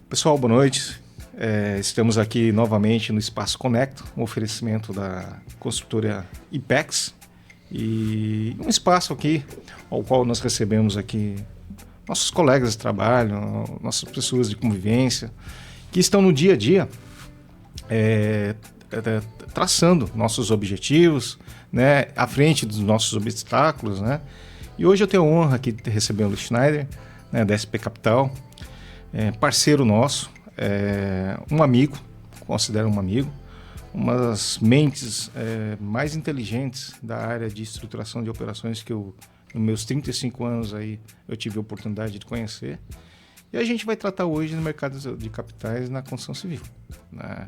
Pessoal, boa noite. Estamos aqui novamente no Espaço Conecto, um oferecimento da construtora IPEX e um espaço aqui ao qual nós recebemos aqui nossos colegas de trabalho, nossas pessoas de convivência, que estão no dia a dia traçando nossos objetivos, né, à frente dos nossos obstáculos, né? E hoje eu tenho a honra aqui de receber o Luiz Schneider, né, da SP Capital, parceiro nosso, um amigo, considero um amigo, uma das mentes mais inteligentes da área de estruturação de operações que eu, nos meus 35 anos aí, eu tive a oportunidade de conhecer. E a gente vai tratar hoje no mercado de capitais na construção civil, né?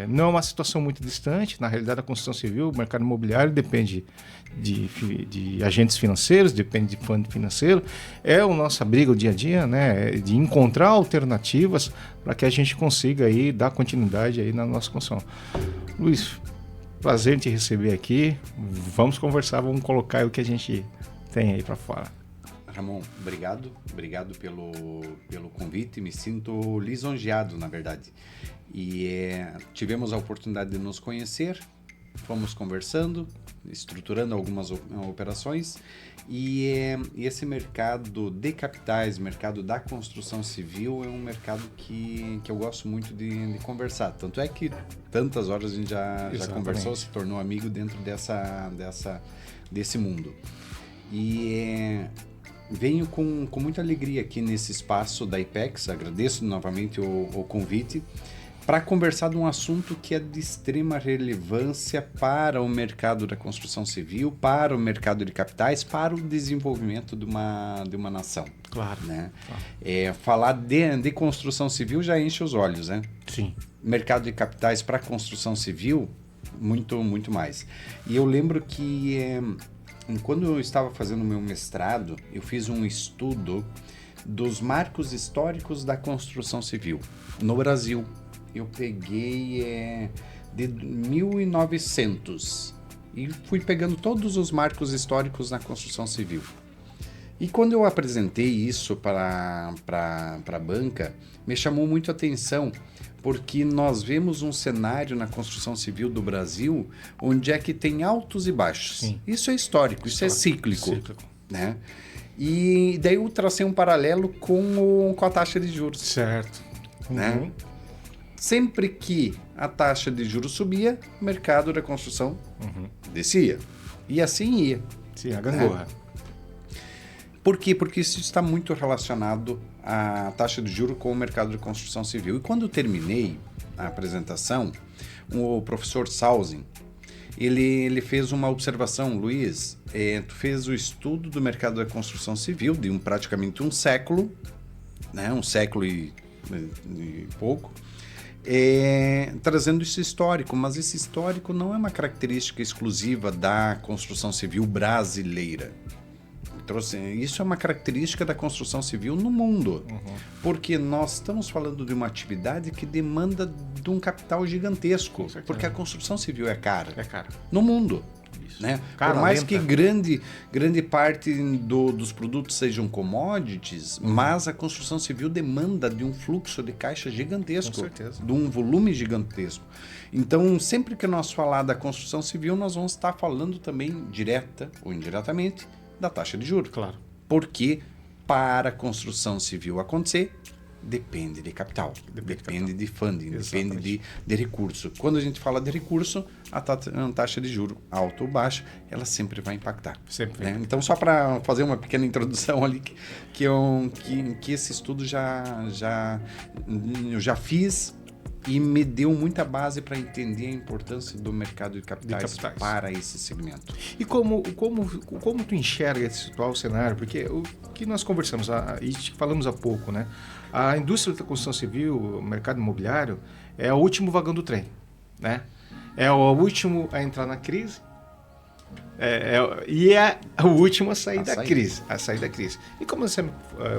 Não é uma situação muito distante. Na realidade, a construção civil, o mercado imobiliário depende de agentes financeiros, depende de fundo financeiro. É a nossa briga o dia a dia, né? De encontrar alternativas para que a gente consiga aí dar continuidade aí na nossa construção. Luiz, prazer em te receber aqui. Vamos conversar, vamos colocar o que a gente tem aí para fora. Ramon, obrigado pelo convite, me sinto lisonjeado, na verdade. E tivemos a oportunidade de nos conhecer, fomos conversando, estruturando algumas operações, e esse mercado de capitais, mercado da construção civil, é um mercado que eu gosto muito de conversar. Tanto é que tantas horas a gente já conversou, se tornou amigo dentro desse mundo. Venho com muita alegria aqui nesse espaço da IPEX, agradeço novamente o convite, para conversar de um assunto que é de extrema relevância para o mercado da construção civil, para o mercado de capitais, para o desenvolvimento de uma nação. Claro. Né? Claro. Falar de construção civil já enche os olhos, né? Sim. Mercado de capitais para construção civil, muito, muito mais. E eu lembro que quando eu estava fazendo o meu mestrado, eu fiz um estudo dos marcos históricos da construção civil no Brasil. Eu peguei de 1900 e fui pegando todos os marcos históricos na construção civil. E quando eu apresentei isso para a banca, me chamou muito a atenção, porque nós vemos um cenário na construção civil do Brasil onde é que tem altos e baixos. Sim. Isso é histórico, isso é cíclico. Né? E daí eu tracei um paralelo com a taxa de juros. Certo. Né? Sempre que a taxa de juros subia, o mercado da construção descia. E assim ia. Sim, a gangorra. Por quê? Porque isso está muito relacionado à taxa de juros com o mercado de construção civil. E quando eu terminei a apresentação, o professor Sausen, ele fez uma observação. Luiz, tu fez o estudo do mercado da construção civil de praticamente um século, né? Um século e pouco, trazendo esse histórico, mas esse histórico não é uma característica exclusiva da construção civil brasileira. Isso é uma característica da construção civil no mundo, porque nós estamos falando de uma atividade que demanda de um capital gigantesco, porque a construção civil é cara, no mundo. Né? Por mais que grande parte dos produtos sejam commodities, mas a construção civil demanda de um fluxo de caixa gigantesco, de um volume gigantesco. Então, sempre que nós falar da construção civil, nós vamos estar falando também, direta ou indiretamente, da taxa de juros. Claro. Porque para a construção civil acontecer, depende de capital, depende de funding, depende de recurso. Quando a gente fala de recurso, a taxa de juros alta ou baixa, ela sempre vai impactar. Sempre. Né? Então, só para fazer uma pequena introdução ali, que esse estudo eu já fiz e me deu muita base para entender a importância do mercado de capitais para esse segmento. E como tu enxerga esse atual cenário? Porque o que nós conversamos e falamos há pouco, né? A indústria da construção civil, o mercado imobiliário, é o último vagão do trem, né? É o último a entrar na crise e é o último a sair da crise. E como você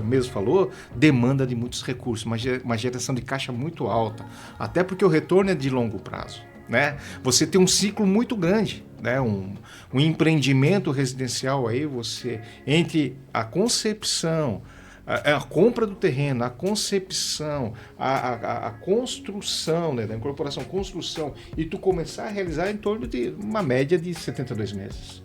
mesmo falou, demanda de muitos recursos, uma geração de caixa muito alta, até porque o retorno é de longo prazo, né? Você tem um ciclo muito grande, né? Um empreendimento residencial aí, você entre a concepção, A compra do terreno, a concepção, a construção, né, da incorporação, construção, e tu começar a realizar em torno de uma média de 72 meses.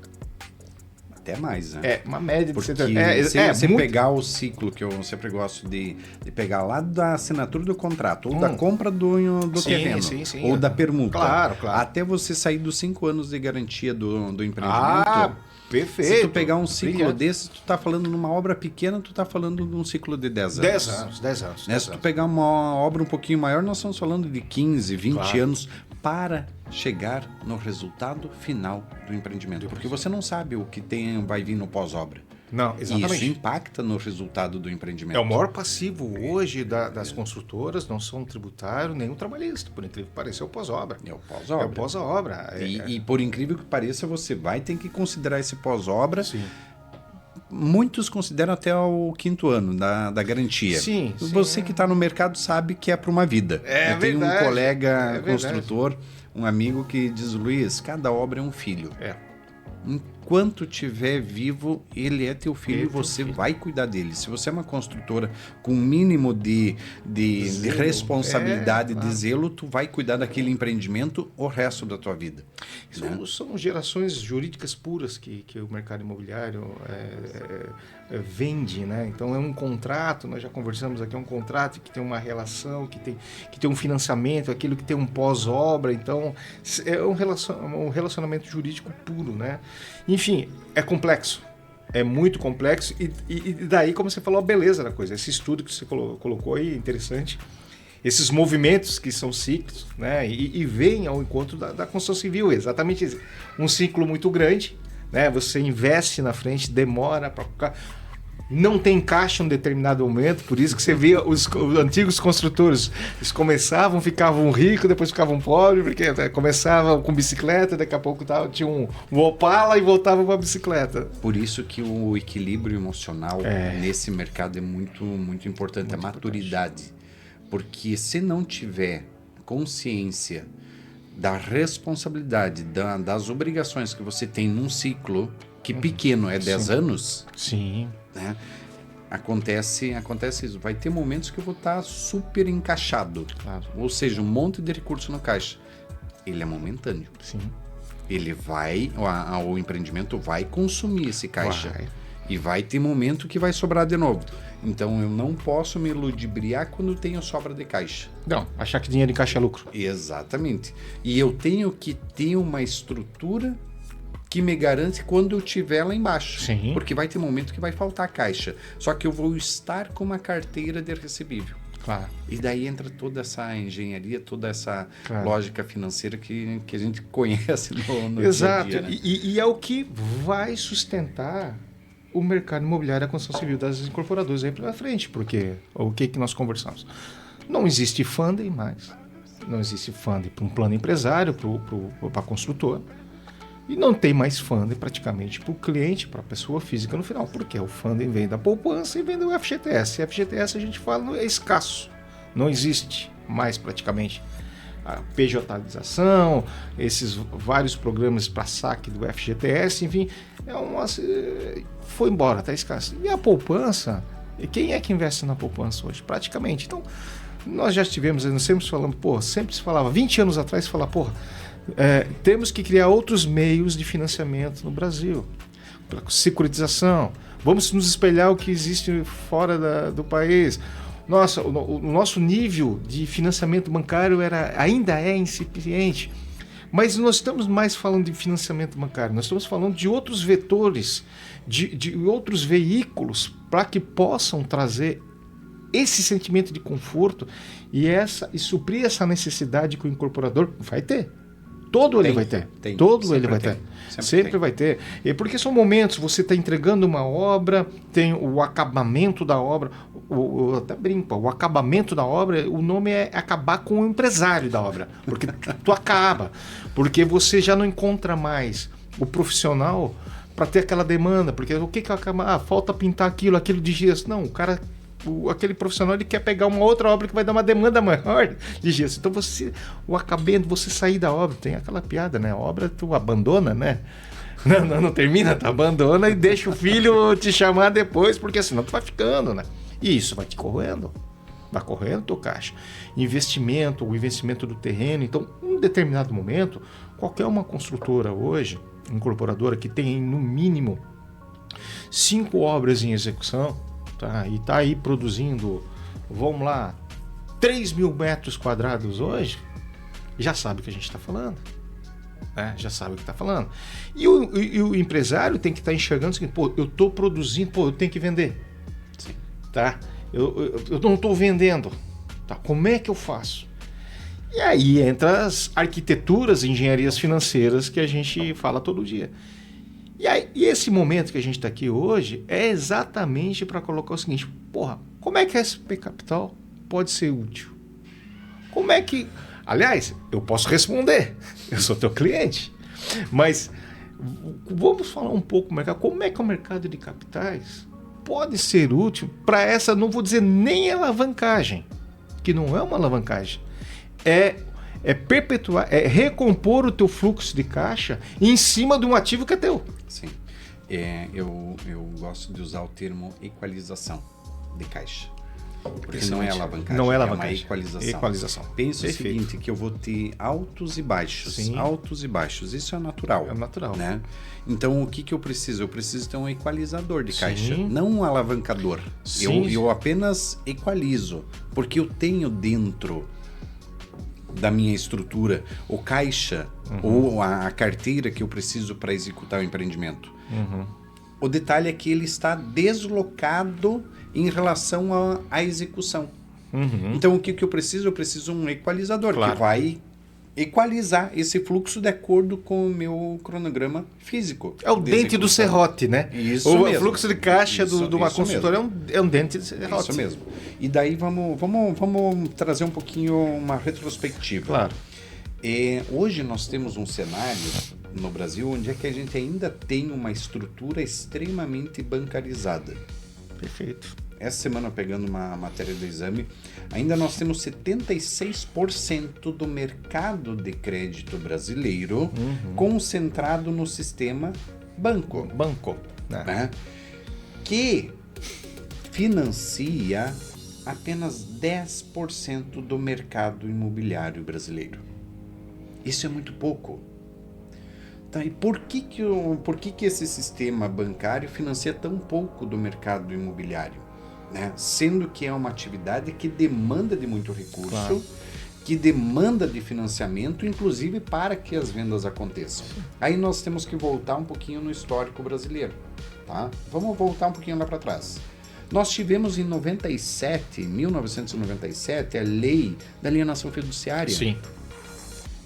Até mais, né? É, uma média de Porque 72 se você muito... pegar o ciclo que eu sempre gosto de pegar lá da assinatura do contrato, ou da compra do Sim, terreno, sim. ou da permuta, Claro. até você sair dos 5 anos de garantia do empreendimento. Ah, perfeito. Se tu pegar um ciclo desse, tu tá falando numa obra pequena, tu tá falando de um ciclo de 10 anos. 10 anos. Né? Se tu pegar uma obra um pouquinho maior, nós estamos falando de 15, 20 anos para chegar no resultado final do empreendimento. Porque você não sabe o que vai vir no pós-obra. Não, exatamente. Isso impacta no resultado do empreendimento. É o maior passivo hoje das construtoras, não são tributário, nem o trabalhista, por incrível que pareça, é o pós-obra. É o pós-obra. É o pós-obra. E por incrível que pareça, você vai ter que considerar esse pós-obra. Sim. Muitos consideram até o 5º ano da garantia. Sim. Você que está no mercado sabe que é para uma vida. É Eu tenho verdade, um colega construtor, verdade. um amigo que diz, Luiz, cada obra é um filho. É. Enquanto estiver vivo, ele é teu filho e você vai cuidar dele. Se você é uma construtora com um mínimo de responsabilidade, de zelo, tu vai cuidar daquele empreendimento o resto da tua vida. São gerações jurídicas puras que o mercado imobiliário vende, né? Então é um contrato, nós já conversamos aqui, é um contrato que tem uma relação, que tem um financiamento, aquilo que tem um pós-obra, então é um relacionamento jurídico puro, né? Enfim, é complexo, é muito complexo e daí, como você falou, a beleza da coisa, esse estudo que você colocou aí, interessante, esses movimentos que são ciclos, né? E vêm ao encontro da construção civil, exatamente isso. Um ciclo muito grande, né? Você investe na frente, demora para... Não tem caixa em um determinado momento, por isso que você vê os antigos construtores, eles ficavam ricos, depois ficavam pobres, porque começavam com bicicleta, daqui a pouco tinha um Opala e voltavam com a bicicleta. Por isso que o equilíbrio emocional nesse mercado é muito, muito importante, muito a maturidade. Porque se não tiver consciência da responsabilidade, das obrigações que você tem num ciclo, que pequeno é 10 anos... Sim. Né? Acontece isso. Vai ter momentos que eu vou estar super encaixado. Claro. Ou seja, um monte de recurso no caixa. Ele é momentâneo. Sim. Ele o empreendimento vai consumir esse caixa. E vai ter momento que vai sobrar de novo. Então eu não posso me ludibriar quando tenho sobra de caixa. Não, achar que dinheiro em caixa é lucro. Exatamente. E eu tenho que ter uma estrutura que me garante quando eu estiver lá embaixo. Sim. Porque vai ter momento que vai faltar caixa. Só que eu vou estar com uma carteira de recebível. Claro. E daí entra toda essa engenharia, toda essa lógica financeira que a gente conhece no Exato. dia a dia, né? E é o que vai sustentar o mercado imobiliário e a construção civil das incorporadoras aí pela frente. Porque o que nós conversamos? Não existe funding mais. Não existe funding para um plano empresário, para construtor. E não tem mais funding praticamente para o cliente, para a pessoa física no final. Porque o funding vem da poupança e vem do FGTS. E FGTS a gente fala é escasso. Não existe mais praticamente. A PJização, esses vários programas para saque do FGTS, enfim, foi embora, está escasso. E a poupança, quem é que investe na poupança hoje? Praticamente. Então, nós já tivemos, nós sempre falando, sempre se falava, 20 anos atrás, se falava, temos que criar outros meios de financiamento no Brasil. Securitização. Vamos nos espelhar o que existe fora do país. Nossa, o nosso nível de financiamento bancário ainda é incipiente. Mas nós estamos mais falando de financiamento bancário. Nós estamos falando de outros vetores, de outros veículos para que possam trazer esse sentimento de conforto e suprir essa necessidade que o incorporador vai ter. Todo ele vai ter. Sempre vai ter. E porque são momentos, você está entregando uma obra, tem o acabamento da obra, eu até brinco, o acabamento da obra, o nome é acabar com o empresário da obra, porque tu acaba, porque você já não encontra mais o profissional para ter aquela demanda, porque o que acaba? Falta pintar aquilo de gesso. Não, aquele profissional ele quer pegar uma outra obra que vai dar uma demanda maior de gesso. Então o acabamento, você sair da obra, tem aquela piada, né? A obra tu abandona, né? Não termina, tu abandona e deixa o filho te chamar depois, porque senão tu vai ficando, né? E isso vai te corroendo. Vai correndo o teu caixa. Investimento, o investimento do terreno. Então, em um determinado momento, qualquer uma construtora hoje, incorporadora, que tem no mínimo 5 obras em execução, tá? E está aí produzindo, vamos lá, 3 mil metros quadrados hoje, já sabe o que a gente está falando. Né? Já sabe o que está falando. E o empresário tem que estar enxergando o seguinte, pô, eu estou produzindo, pô, eu tenho que vender. Sim. Tá? Eu não estou vendendo. Tá? Como é que eu faço? E aí entra as arquiteturas, engenharias financeiras que a gente fala todo dia. E esse momento que a gente está aqui hoje é exatamente para colocar o seguinte, porra, como é que a SP Capital pode ser útil? Como é que... Aliás, eu posso responder, eu sou teu cliente, mas vamos falar um pouco do mercado. Como é que o mercado de capitais pode ser útil para essa, não vou dizer nem alavancagem, que não é uma alavancagem, é perpetuar, é recompor o teu fluxo de caixa em cima de um ativo que é teu. Sim. Eu gosto de usar o termo equalização de caixa. Porque não é alavancagem, não é uma alavancagem. equalização. Pensa o seguinte, que eu vou ter altos e baixos. Sim. Altos e baixos. Isso é natural. É natural. Né? Então, o que eu preciso? Eu preciso ter um equalizador de caixa, Sim. não um alavancador. Sim. Eu apenas equalizo, porque eu tenho dentro da minha estrutura o caixa ou a carteira que eu preciso para executar o empreendimento. O detalhe é que ele está deslocado em relação à execução. Então, o que eu preciso? Eu preciso de um equalizador, Claro. que vai equalizar esse fluxo de acordo com o meu cronograma físico. É o de dente do execução. serrote, né? Isso O mesmo. fluxo de caixa Isso- de uma isso construtora é um dente de serrote. Isso mesmo. E daí vamos trazer um pouquinho uma retrospectiva. Claro. Hoje nós temos um cenário no Brasil onde é que a gente ainda tem uma estrutura extremamente bancarizada. Perfeito. Essa semana, pegando uma matéria do exame, ainda nós temos 76% do mercado de crédito brasileiro concentrado no sistema banco, Banco. Né? né? Que financia apenas 10% do mercado imobiliário brasileiro. Isso é muito pouco. Tá, e por que esse sistema bancário financia tão pouco do mercado imobiliário? Né? Sendo que é uma atividade que demanda de muito recurso, Claro. que demanda de financiamento, inclusive para que as vendas aconteçam. Aí nós temos que voltar um pouquinho no histórico brasileiro. Tá? Vamos voltar um pouquinho lá para trás. Nós tivemos em 1997, a lei da alienação fiduciária. Sim.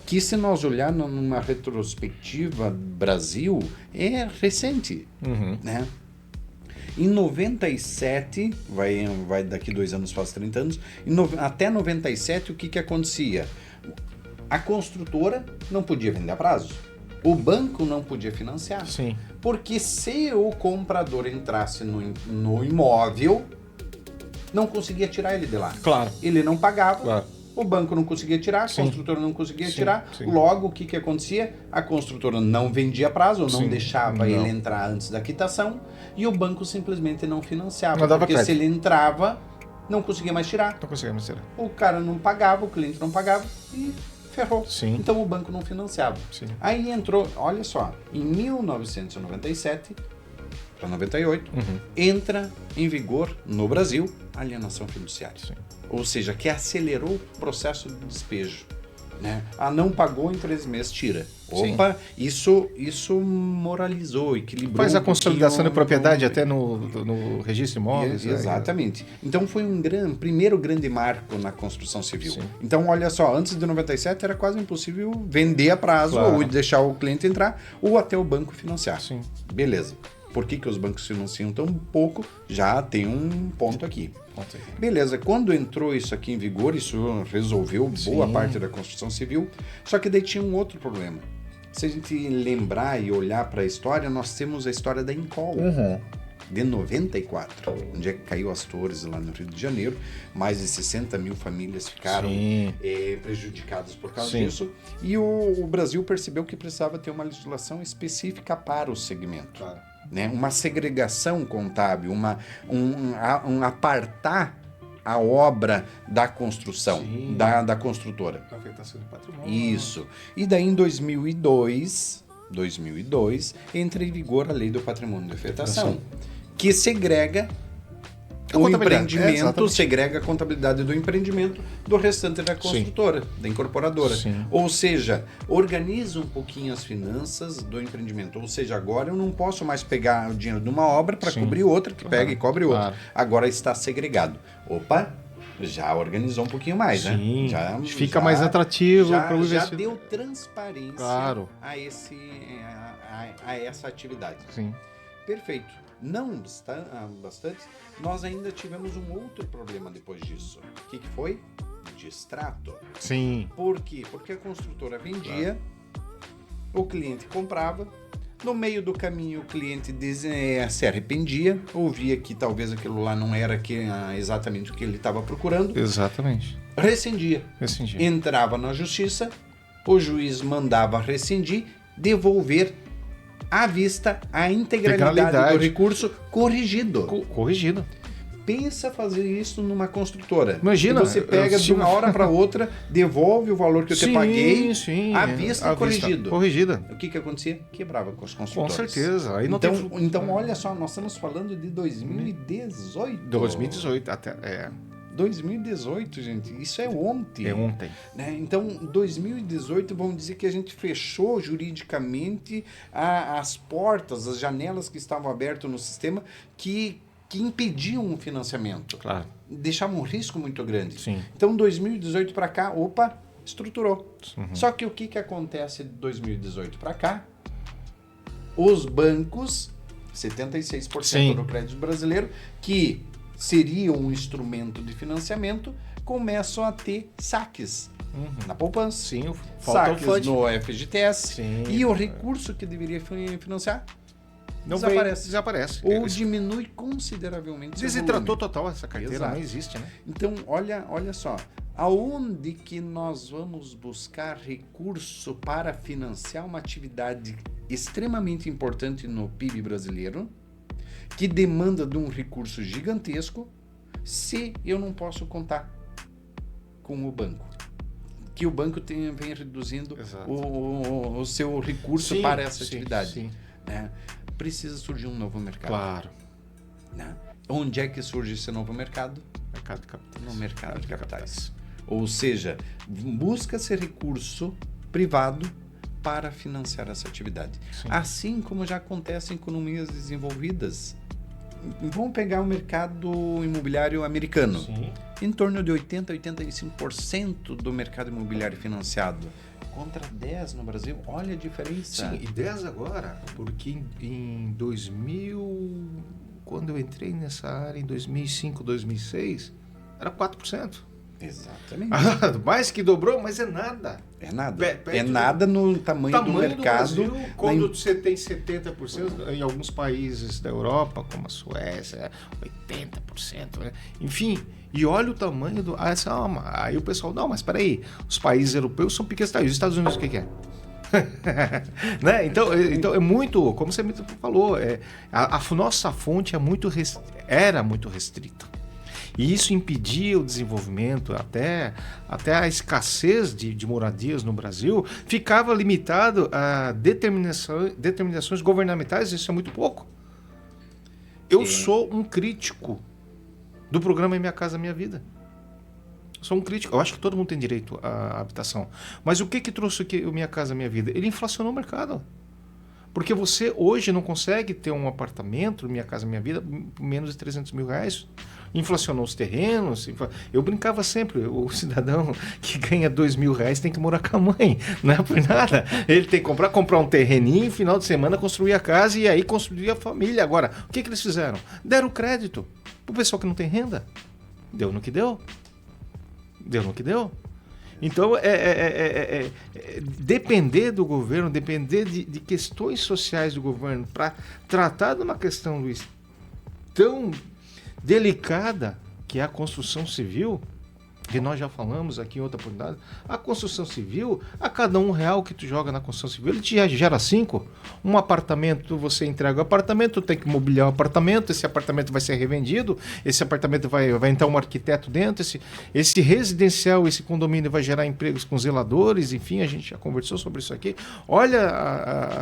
Que se nós olharmos numa retrospectiva Brasil, é recente, né? Em 97, vai daqui 2 anos faz 30 anos, até 97 o que acontecia? A construtora não podia vender a prazo, o banco não podia financiar, Sim. porque se o comprador entrasse no imóvel, não conseguia tirar ele de lá. Claro. Ele não pagava, Claro. o banco não conseguia tirar, a Sim. construtora não conseguia Sim, tirar. sim. Logo, o que acontecia? A construtora não vendia prazo, ou não Sim, deixava não. ele entrar antes da quitação, e o banco simplesmente não financiava. Não dava porque crédito. se ele entrava, não conseguia mais tirar. Não conseguimos tirar. O cara não pagava, o cliente não pagava e ferrou. Sim. Então o banco não financiava. Sim. Aí entrou, olha só, em 1997 para 98, entra em vigor no Brasil a alienação fiduciária. Sim. Ou seja, que acelerou o processo de despejo. Né? Não pagou em 3 meses, tira. Sim. Opa, isso moralizou, equilibrou. Faz a um consolidação pouquinho de propriedade no- até no registro de imóveis. Exatamente. Então foi um primeiro grande marco na construção civil. Sim. Então, olha só, antes de 97 era quase impossível vender a prazo, Claro. ou deixar o cliente entrar, ou até o banco financiar. Sim. Beleza. Por que os bancos financiam tão pouco? Já tem um ponto aqui. Ponto aí. Beleza, quando entrou isso aqui em vigor, isso resolveu boa Sim. parte da construção civil, só que daí tinha um outro problema. Se a gente lembrar e olhar para a história, nós temos a história da Incol, de 94, onde é que caiu as torres lá no Rio de Janeiro, mais de 60 mil famílias ficaram Sim. prejudicadas por causa Sim. disso, e o Brasil percebeu que precisava ter uma legislação específica para o segmento. Claro. né? Uma segregação contábil, um apartar a obra da construção, da construtora. Afetação do patrimônio. Isso. E daí em 2002 entra em vigor a Lei do Patrimônio de Afetação, que segrega o empreendimento, segrega a contabilidade do empreendimento do restante da construtora, da incorporadora. Sim. Ou seja, organiza um pouquinho as finanças do empreendimento. Ou seja, agora eu não posso mais pegar o dinheiro de uma obra para cobrir outra, que pega e cobre outra. Claro. Agora está segregado. Opa, já organizou um pouquinho mais, né? Já fica mais atrativo para o investidor. Já deu transparência a essa atividade. Sim. Perfeito. Não bastante, nós ainda tivemos um outro problema depois disso. O que foi? Distrato. Sim. Por quê? Porque a construtora vendia, o cliente comprava, no meio do caminho o cliente se arrependia, ouvia que talvez aquilo lá não era exatamente o que ele estava procurando. Exatamente. Rescindia. Entrava na justiça, o juiz mandava rescindir, devolver à vista a integralidade do recurso corrigido. Corrigido. Pensa fazer isso numa construtora. Imagina. Você pega de uma hora para outra, devolve o valor que eu te paguei, à vista corrigido. Corrigida. O que acontecia? Quebrava com as construtoras. Com certeza. Aí não então, olha só, nós estamos falando de 2018. 2018, até. 2018, gente, isso é ontem. É ontem. Né? Então, 2018, vamos dizer que a gente fechou juridicamente as portas, as janelas que estavam abertas no sistema que impediam o financiamento. Claro. Deixavam um risco muito grande. Sim. Então, 2018 para cá, estruturou. Só que o que acontece de 2018 para cá? Os bancos, 76% do crédito brasileiro, que seria um instrumento de financiamento, começam a ter saques na poupança, saques no FGTS, e o recurso que deveria financiar desaparece. Ou diminui consideravelmente. Desidratou total essa carteira. Exato. Não existe, né? Então, olha só, aonde que nós vamos buscar recurso para financiar uma atividade extremamente importante no PIB brasileiro, que demanda de um recurso gigantesco, se eu não posso com o banco? Que o banco vem reduzindo o seu recurso para essa atividade. Né? Precisa surgir um novo mercado. Claro. Né? Onde é que surge esse novo mercado? Mercado de capitais. No mercado de capitais. Ou seja, busca-se recurso privado para financiar essa atividade. Assim como já acontece em economias desenvolvidas. Vamos pegar o mercado imobiliário americano. Em torno de 80% a 85% do mercado imobiliário financiado. Contra 10% no Brasil. Olha a diferença. Sim, e 10% agora, porque em 2000, quando eu entrei nessa área, em 2005, 2006, era 4%. Exatamente. Mais que dobrou, mas é nada. É nada. É nada no tamanho do mercado. Do Brasil, quando você tem 70%, em alguns países da Europa, como a Suécia, 80%. Né? Enfim, e olha o tamanho do... Aí o pessoal, não, mas peraí, os países europeus são pequenos. Os Estados Unidos, o que é? Né? Então é muito, como você falou, a nossa fonte era muito restrita. E isso impedia o desenvolvimento, até a escassez de moradias no Brasil ficava limitado a determinações governamentais, isso é muito pouco. Eu sou um crítico do programa Minha Casa Minha Vida. Sou um crítico. Eu acho que todo mundo tem direito à habitação. Mas o que trouxe o Minha Casa Minha Vida? Ele inflacionou o mercado. Porque você hoje não consegue ter um apartamento, Minha Casa Minha Vida, por menos de 300 mil reais. Inflacionou os terrenos. Eu brincava sempre, o cidadão que ganha 2 mil reais tem que morar com a mãe. Não é por nada. Ele tem que comprar um terreninho, final de semana construir a casa e aí construir a família. Agora, o que eles fizeram? Deram crédito pro pessoal que não tem renda. Deu no que deu. Então, depender do governo, depender de questões sociais do governo para tratar de uma questão tão delicada que é a construção civil, Porque nós já falamos aqui em outra oportunidade, a construção civil, a cada R$1 que tu joga na construção civil, ele te gera 5. Um apartamento, você entrega o apartamento, tem que mobiliar o apartamento, esse apartamento vai ser revendido, esse apartamento vai entrar um arquiteto dentro, esse residencial, esse condomínio vai gerar empregos com zeladores, enfim, a gente já conversou sobre isso aqui. Olha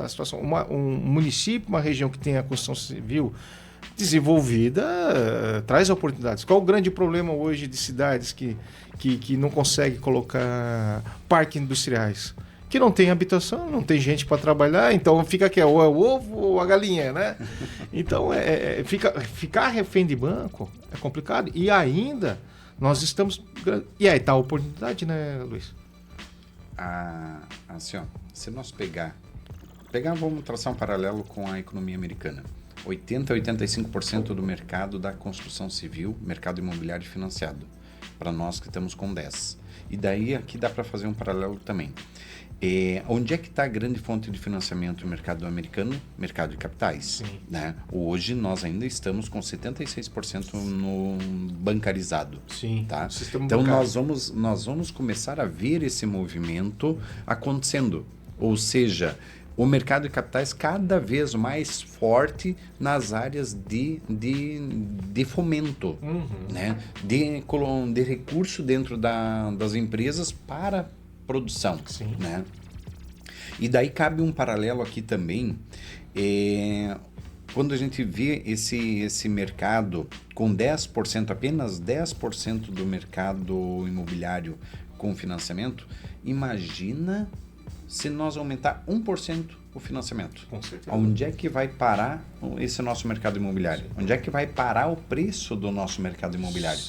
a situação, um município, uma região que tem a construção civil desenvolvida, traz oportunidades. Qual o grande problema hoje de cidades que não conseguem colocar parques industriais? Que não tem habitação, não tem gente para trabalhar, então fica que ou é o ovo ou a galinha, né? Então, ficar refém de banco é complicado. E ainda, nós estamos... E aí está a oportunidade, né, Luiz? Assim, ó, se nós pegar, vamos traçar um paralelo com a economia americana. 80% a 85% do mercado da construção civil, mercado imobiliário financiado. Para nós que estamos com 10%. E daí aqui dá para fazer um paralelo também. Onde é que está a grande fonte de financiamento do mercado americano? Mercado de capitais. Né? Hoje nós ainda estamos com 76% no bancarizado. Sim, tá? Então nós vamos começar a ver esse movimento acontecendo. Ou seja, o mercado de capitais cada vez mais forte nas áreas de fomento, né? de recurso dentro das empresas para produção. Sim. Né? E daí cabe um paralelo aqui também, quando a gente vê esse mercado com 10%, apenas 10% do mercado imobiliário com financiamento, imagina se nós aumentar 1% o financiamento. Com certeza. Onde é que vai parar esse nosso mercado imobiliário? Sim. Onde é que vai parar o preço do nosso mercado imobiliário?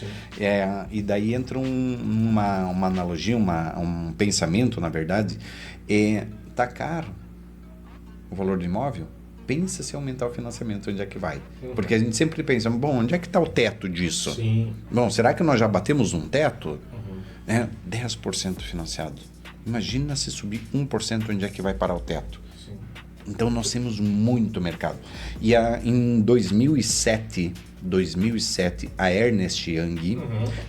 E daí entra uma analogia, um pensamento, na verdade, tá caro o valor do imóvel? Pensa se aumentar o financiamento, onde é que vai? Porque a gente sempre pensa, bom, onde é que está o teto disso? Sim. Bom, será que nós já batemos um teto? 10% financiado. Imagina se subir 1%, onde é que vai parar o teto? Sim. Então nós temos muito mercado. E em 2007, a Ernst Young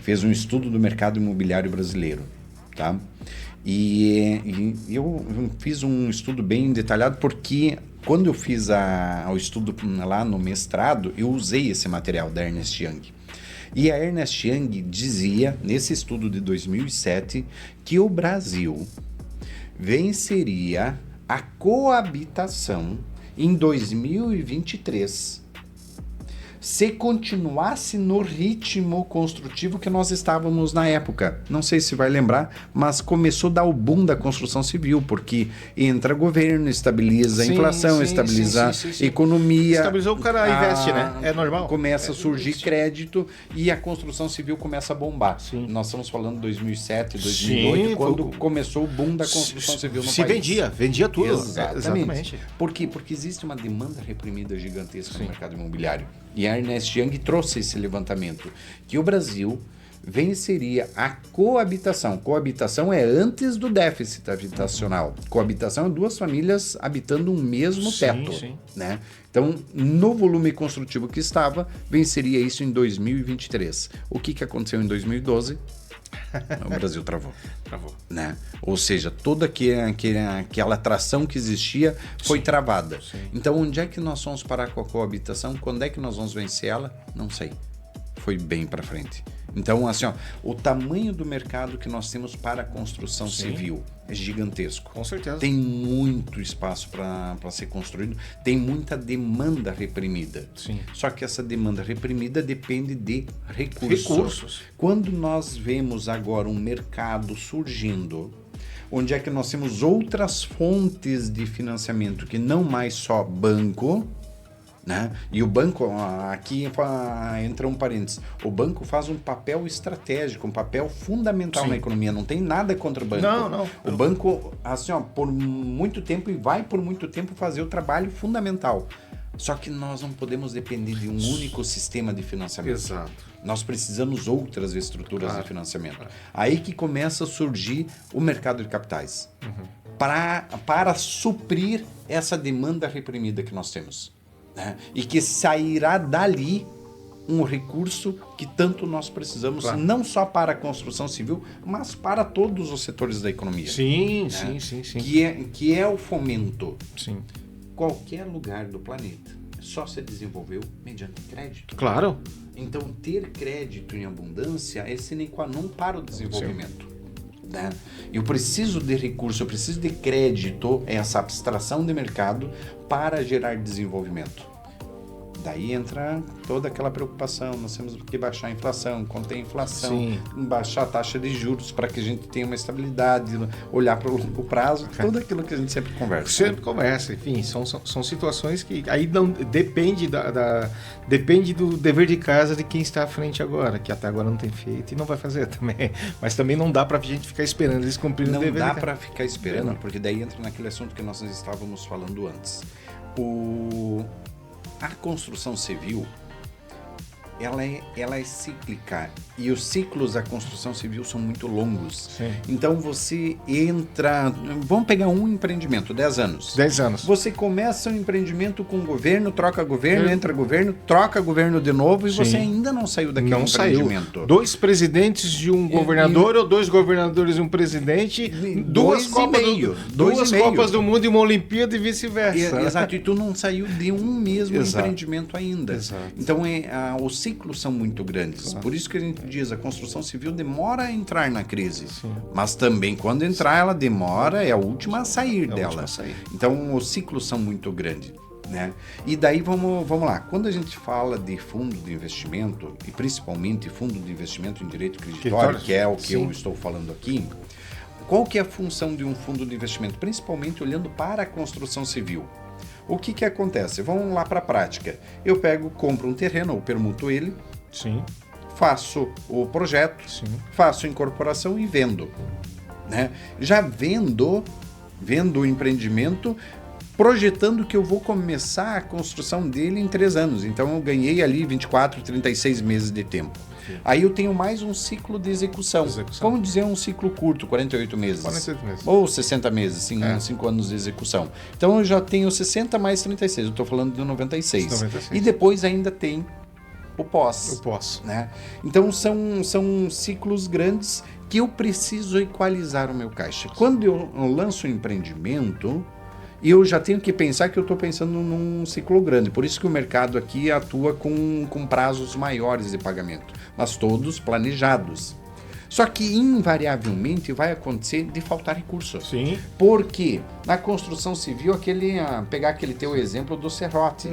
fez um estudo do mercado imobiliário brasileiro. Tá? E eu fiz um estudo bem detalhado porque quando eu fiz o estudo lá no mestrado, eu usei esse material da Ernst Young. E a Ernst Young dizia, nesse estudo de 2007, que o Brasil venceria a coabitação em 2023 se continuasse no ritmo construtivo que nós estávamos na época. Não sei se vai lembrar, mas começou a dar o boom da construção civil, porque entra governo, estabiliza a inflação, estabiliza a economia. Estabilizou, o cara investe, né? É normal. Começa a surgir crédito e a construção civil começa a bombar. Sim. Nós estamos falando de 2007, 2008, quando começou o boom da construção civil no país. Vendia tudo. Exatamente. Por quê? Porque existe uma demanda reprimida gigantesca no mercado imobiliário. E a Ernst Young trouxe esse levantamento, que o Brasil venceria a coabitação. Coabitação é antes do déficit habitacional. Coabitação é duas famílias habitando um mesmo teto. Né? Então, no volume construtivo que estava, venceria isso em 2023. O que aconteceu em 2012? O Brasil travou. Né? Ou seja, toda aquela atração que existia foi travada. Sim. Então, onde é que nós vamos parar com a coabitação? Quando é que nós vamos vencer ela? Não sei. Foi bem para frente. Então, assim, ó, o tamanho do mercado que nós temos para a construção civil é gigantesco. Com certeza. Tem muito espaço para ser construído, tem muita demanda reprimida. Sim. Só que essa demanda reprimida depende de recursos. Quando nós vemos agora um mercado surgindo, onde é que nós temos outras fontes de financiamento que não mais só banco, né? E o banco, aqui entra um parênteses, o banco faz um papel estratégico, um papel fundamental na economia, não tem nada contra o banco. Não. O banco, assim, ó, por muito tempo e vai por muito tempo fazer o trabalho fundamental. Só que nós não podemos depender de um único sistema de financiamento. Exato. Nós precisamos outras estruturas de financiamento. Aí que começa a surgir o mercado de capitais. Para suprir essa demanda reprimida que nós temos. Né? E que sairá dali um recurso que tanto nós precisamos, Claro. não só para a construção civil, mas para todos os setores da economia. Sim, né? sim. Que é o fomento. Sim. Qualquer lugar do planeta só se desenvolveu mediante crédito. Claro. Então, ter crédito em abundância é sine qua non para o desenvolvimento. Né? Eu preciso de recurso, eu preciso de crédito, essa abstração de mercado para gerar desenvolvimento. Daí entra toda aquela preocupação, nós temos que baixar a inflação, conter a inflação, Sim. baixar a taxa de juros para que a gente tenha uma estabilidade, olhar para o longo prazo, tudo aquilo que a gente sempre conversa. Sempre conversa, enfim, são situações que aí não depende depende do dever de casa de quem está à frente agora, que até agora não tem feito e não vai fazer também. Mas também não dá para a gente ficar esperando eles cumprirem o Não dever dá de casa. para ficar esperando, porque daí entra naquele assunto que nós estávamos falando antes. A construção civil, ela é cíclica e os ciclos da construção civil são muito longos. Sim. Então você entra... Vamos pegar um empreendimento, 10 anos. 10 anos. Você começa um empreendimento com o governo, troca governo, entra governo, troca governo de novo e Sim. você ainda não saiu daquele Não saiu. empreendimento. 2 presidentes de um governador ou 2 governadores e um presidente, duas Copas Copas do Mundo e uma Olimpíada e vice-versa. Exato, e tu não saiu de um mesmo Exato. empreendimento ainda. Exato. Então os ciclos são muito grandes. Claro. Por isso que a gente diz, a construção civil demora a entrar na crise. Sim. Mas também quando entrar, ela demora, é a última a sair a dela. última a sair. Então os ciclos são muito grandes. Né? E daí vamos lá, quando a gente fala de fundo de investimento, e principalmente fundo de investimento em direito creditório, que é o que Sim. eu estou falando aqui, qual que é a função de um fundo de investimento? Principalmente olhando para a construção civil. O que acontece? Vamos lá para a prática. Eu compro um terreno, ou permuto ele, Sim, faço o projeto, sim. faço a incorporação e vendo. Né? Já vendo o empreendimento, projetando que eu vou começar a construção dele em 3 anos. Então eu ganhei ali 24, 36 meses de tempo. Sim. Aí eu tenho mais um ciclo de execução. Vamos dizer um ciclo curto, 48 meses. 48 meses. Ou 60 meses, 5 anos de execução. Então eu já tenho 60 mais 36, eu estou falando de 96. 96. E depois ainda tem o pós. Eu posso. Né? Então são ciclos grandes que eu preciso equalizar o meu caixa. Quando eu lanço um empreendimento, eu já tenho que pensar que eu estou pensando num ciclo grande. Por isso que o mercado aqui atua com prazos maiores de pagamento, mas todos planejados. Só que invariavelmente vai acontecer de faltar recurso. Sim. Porque na construção civil, pegar aquele teu exemplo do serrote,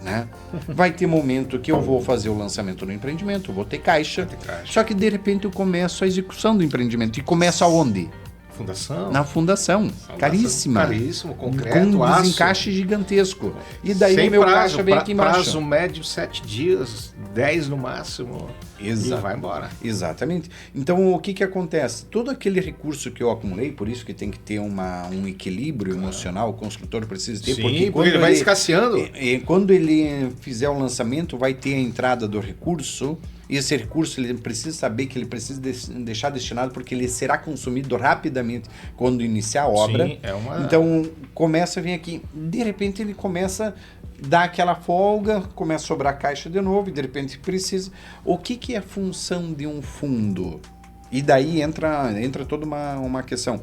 né? Vai ter momento que eu vou fazer o lançamento do empreendimento, eu vou ter caixa, só que de repente eu começo a execução do empreendimento. E começo aonde? Fundação. Na fundação. Caríssima. Caríssimo, concreto, com um aço. desencaixe gigantesco. E daí Sem o meu prazo, caixa vem aqui embaixo. Prazo médio 7 dias, 10 no máximo. Exato. E vai embora. Exatamente. Então, o que acontece? Todo aquele recurso que eu acumulei, por isso que tem que ter um equilíbrio emocional, o construtor precisa ter, Sim, porque quando ele vai escasseando. Quando ele fizer o lançamento, vai ter a entrada do recurso, e esse recurso ele precisa saber que ele precisa deixar destinado, porque ele será consumido rapidamente quando iniciar a obra. Sim, Então, começa a vir aqui. De repente, ele começa dá aquela folga, começa a sobrar caixa de novo e de repente precisa. O que é a função de um fundo? E daí entra toda uma questão.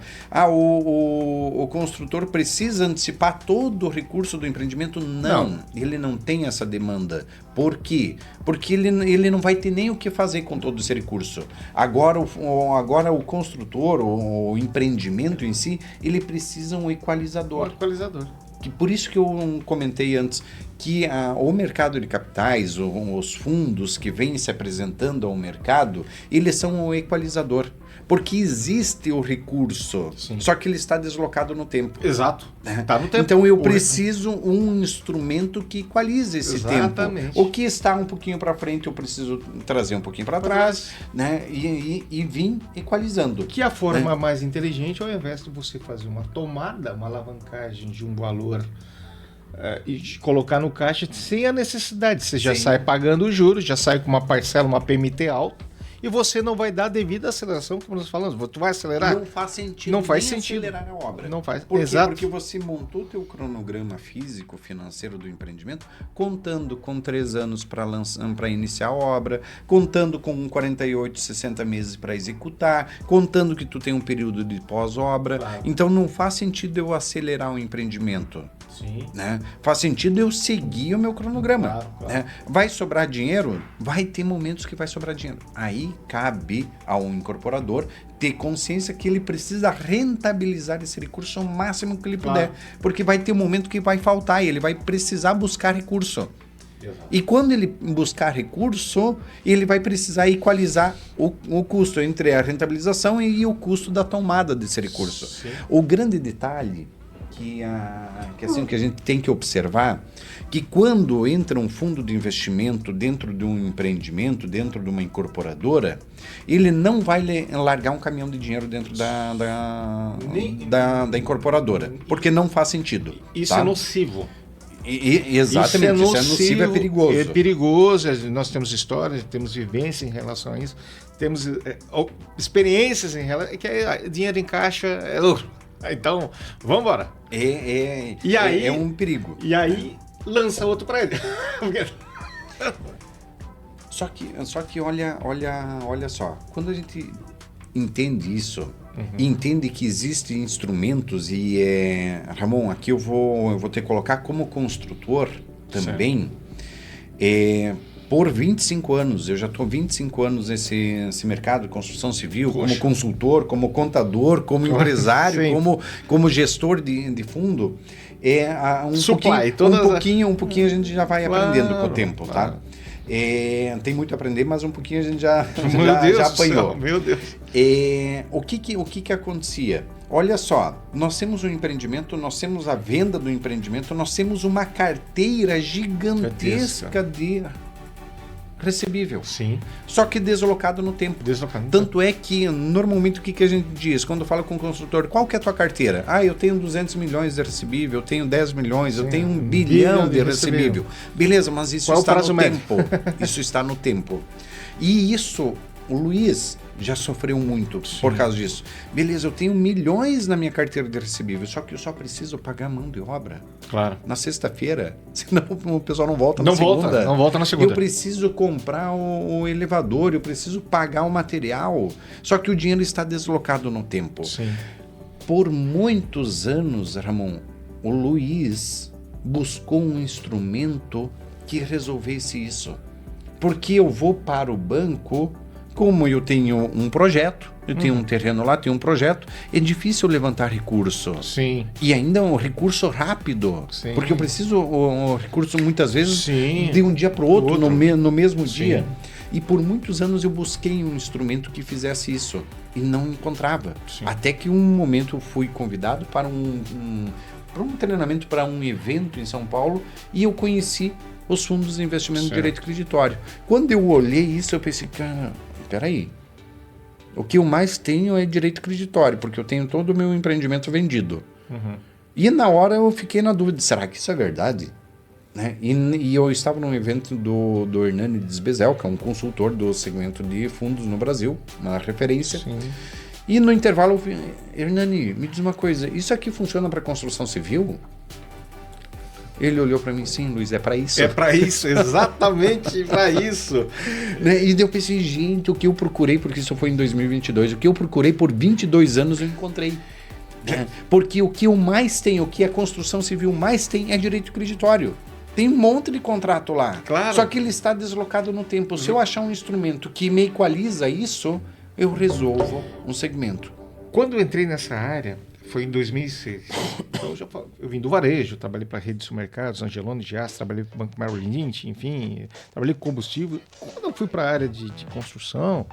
O construtor precisa antecipar todo o recurso do empreendimento? Não. Ele não tem essa demanda. Por quê? Porque ele não vai ter nem o que fazer com todo esse recurso. Agora o construtor, o empreendimento em si, ele precisa um equalizador. Por isso que eu comentei antes que o mercado de capitais, os fundos que vêm se apresentando ao mercado, eles são o equalizador. Porque existe o recurso, sim, só que ele está deslocado no tempo. Exato. Está no tempo. Então eu preciso um instrumento que equalize esse Exatamente. tempo. O que está um pouquinho para frente, eu preciso trazer um pouquinho para trás, né? E vir equalizando. Que é a forma mais inteligente, ao invés de você fazer uma tomada, uma alavancagem de um valor e colocar no caixa sem a necessidade. Você já sai pagando os juros, já sai com uma parcela, uma PMT alta, e você não vai dar a devida aceleração, como nós falamos. Tu vai acelerar? Não faz sentido. Não faz nem sentido. acelerar a obra. Não faz. Por quê? Exato. Porque você montou o teu cronograma físico, financeiro do empreendimento, contando com 3 anos para iniciar a obra, contando com 48, 60 meses para executar, contando que tu tem um período de pós-obra. Claro. Então não faz sentido eu acelerar o empreendimento. Sim. Né? Faz sentido eu seguir o meu cronograma. Claro, claro. Né? Vai sobrar dinheiro? Vai ter momentos que vai sobrar dinheiro. Aí cabe ao incorporador ter consciência que ele precisa rentabilizar esse recurso ao máximo que ele puder. Claro. Porque vai ter um momento que vai faltar e ele vai precisar buscar recurso. Exato. E quando ele buscar recurso, ele vai precisar equalizar o custo entre a rentabilização e o custo da tomada desse recurso. Sim. O grande detalhe que a gente tem que observar, que quando entra um fundo de investimento dentro de um empreendimento, dentro de uma incorporadora, ele não vai largar um caminhão de dinheiro dentro da incorporadora, porque não faz sentido. Isso tá? é nocivo. Exatamente, isso é nocivo, é perigoso. É perigoso, nós temos histórias, temos vivência em relação a isso, temos experiências em relação a que dinheiro em caixa é ouro. Então, vamos embora. É um perigo. E aí, lança outro para ele. Só que olha só, quando a gente entende isso, entende que existem instrumentos e Ramon, aqui eu vou ter que colocar como construtor também, por 25 anos, eu já estou 25 anos nesse mercado de construção civil, como consultor, como contador, como empresário, como gestor de fundo, um pouquinho a gente já vai aprendendo com o tempo, tá? Tem muito a aprender, mas um pouquinho a gente já apanhou. Meu Deus. O que acontecia? Olha só, nós temos um empreendimento, nós temos a venda do empreendimento, nós temos uma carteira gigantesca de recebível. Sim. Só que deslocado no tempo. Tanto é que, normalmente, o que a gente diz? Quando fala com o construtor, qual que é a tua carteira? Eu tenho 200 milhões de recebível, eu tenho 10 milhões, eu tenho 1 bilhão de recebível. Beleza, mas isso está no tempo. Isso está no tempo. E isso, o Luiz já sofreu muito por causa disso. Beleza, eu tenho milhões na minha carteira de recebível, só que eu só preciso pagar mão de obra. Claro. Na sexta-feira, senão o pessoal não volta na segunda. Não volta na segunda. Eu preciso comprar o elevador, eu preciso pagar o material, só que o dinheiro está deslocado no tempo. Sim. Por muitos anos, Ramon, o Luiz buscou um instrumento que resolvesse isso. Porque eu vou para o banco, como eu tenho um projeto, eu tenho um terreno lá, tenho um projeto, é difícil levantar recurso. Sim. E ainda um recurso rápido. Sim. Porque eu preciso o recurso muitas vezes de um dia para o outro, no mesmo dia. E por muitos anos eu busquei um instrumento que fizesse isso e não encontrava. Sim. Até que um momento eu fui convidado para um treinamento, para um evento em São Paulo, e eu conheci os fundos de investimento de direito creditório. Quando eu olhei isso, eu pensei, cara, peraí, o que eu mais tenho é direito creditório, porque eu tenho todo o meu empreendimento vendido. E na hora eu fiquei na dúvida, será que isso é verdade? Né? E eu estava num evento do Hernani Desbezel, que é um consultor do segmento de fundos no Brasil, uma referência. Sim. E no intervalo eu falei, Hernani, me diz uma coisa, isso aqui funciona para construção civil? Ele olhou para mim, sim, Luiz, é para isso. É para isso, exatamente para isso. Né? E daí eu pensei, gente, o que eu procurei, porque isso foi em 2022, o que eu procurei por 22 anos eu encontrei. Porque o que eu mais tenho, o que a construção civil mais tem é direito creditório. Tem um monte de contrato lá. Claro. Só que ele está deslocado no tempo. Se eu achar um instrumento que me equaliza isso, eu resolvo um segmento. Quando eu entrei nessa área, foi em 2006. Então, eu vim do varejo, trabalhei para a Rede Supermercados, Angelone, Gias, trabalhei para o Banco Merrill Lynch, enfim, trabalhei com combustível. Quando eu fui para a área de construção,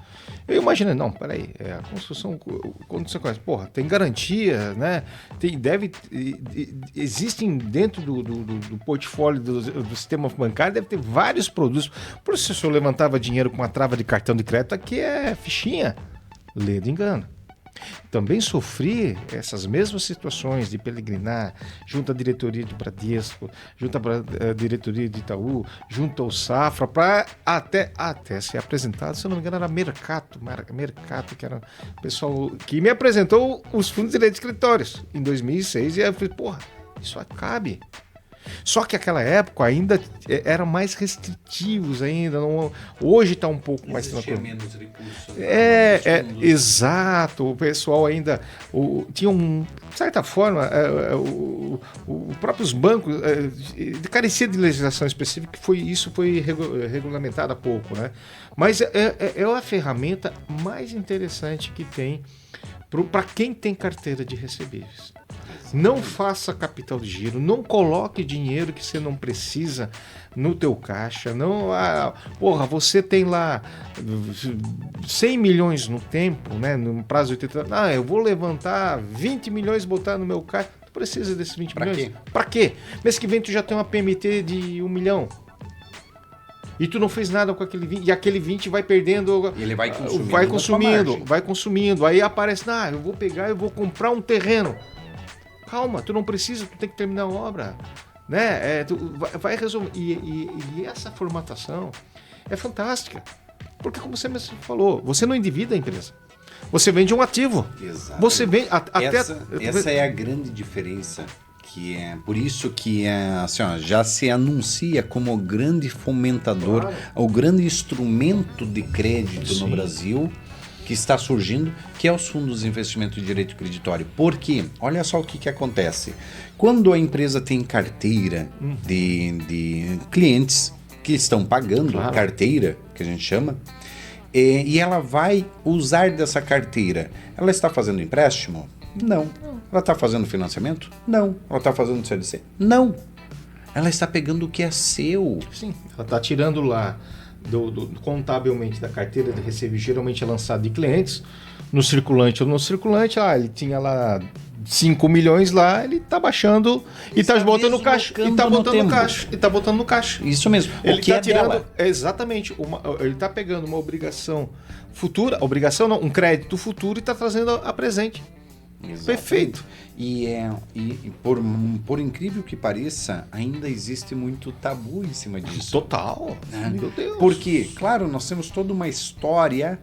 eu imaginei, não, peraí, a construção, quando você conhece, tem garantia, né? Existem dentro do portfólio do sistema bancário, deve ter vários produtos. Por isso, se eu levantava dinheiro com uma trava de cartão de crédito, aqui é fichinha, ledo engano. Também sofri essas mesmas situações de peregrinar junto à diretoria de Bradesco, junto à diretoria de Itaú, junto ao Safra, para até ser apresentado, se eu não me engano, era Mercato, que era o pessoal que me apresentou os fundos de direito de escritórios em 2006, e aí eu falei, porra, isso cabe. Só que naquela época ainda eram mais restritivos ainda. Hoje está um pouco mais tranquilo. Menos recursos. Exato. O pessoal ainda tinha de certa forma, os próprios bancos carecia de legislação específica, isso foi regulamentado há pouco, né? Mas é a ferramenta mais interessante que tem para quem tem carteira de recebíveis. Não faça capital de giro, não coloque dinheiro que você não precisa no teu caixa. Não, porra, você tem lá 100 milhões no tempo, né, no prazo de 80 anos. Eu vou levantar 20 milhões e botar no meu caixa. Tu precisa desses 20 milhões? Quê? Pra quê? Mês que vem tu já tem uma PMT de 1 milhão. E tu não fez nada com aquele 20, e aquele 20 vai perdendo. E ele vai consumindo. Vai consumindo. Aí aparece, eu vou pegar e vou comprar um terreno. Calma, tu não precisa, tu tem que terminar a obra, né? Tu vai resolver. E essa formatação é fantástica, porque como você mesmo falou, você não endivida a empresa, você vende um ativo. Exato. Você vende essa é a grande diferença, que é por isso que assim, já se anuncia como o grande fomentador, claro, o grande instrumento de crédito, sim, no Brasil, que está surgindo, que é os fundos de investimento de direito creditório. Porque, olha só o que acontece. Quando a empresa tem carteira de clientes que estão pagando, claro, carteira, que a gente chama, e ela vai usar dessa carteira, ela está fazendo empréstimo? Não. Ela está fazendo financiamento? Não. Ela está fazendo CDC? Não. Ela está pegando o que é seu. Sim, ela está tirando lá contabilmente da carteira de recebíveis, geralmente é lançado de clientes, no circulante ou no circulante, ele tinha lá 5 milhões lá, ele tá baixando e tá botando no caixa, e tá botando no caixa. Isso mesmo. Ele tá tirando, exatamente, ele tá pegando uma obrigação futura, um crédito futuro, e tá trazendo a presente. Exatamente. Perfeito. E por incrível que pareça, ainda existe muito tabu em cima disso. Total. Meu Deus. Porque, claro, nós temos toda uma história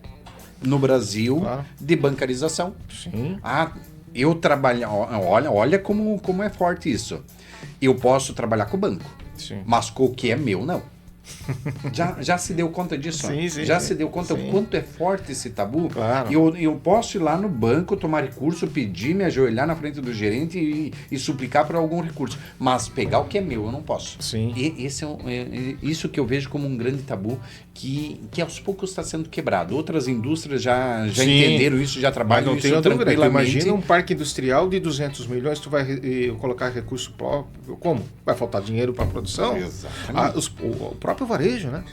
no Brasil, claro, de bancarização. Sim. Eu trabalho. Olha como é forte isso. Eu posso trabalhar com o banco, sim, mas com o que é meu, não. Já se deu conta disso? Sim, se deu conta, sim, o quanto é forte esse tabu? Claro. Eu posso ir lá no banco, tomar recurso, pedir, me ajoelhar na frente do gerente e suplicar por algum recurso, mas pegar o que é meu, eu não posso. Sim. E esse isso que eu vejo como um grande tabu que aos poucos está sendo quebrado. Outras indústrias já entenderam isso, já trabalham isso tranquilamente. Imagina um parque industrial de 200 milhões, tu vai colocar recurso próprio, como? Vai faltar dinheiro para a produção? Exatamente. O próprio varejo, né?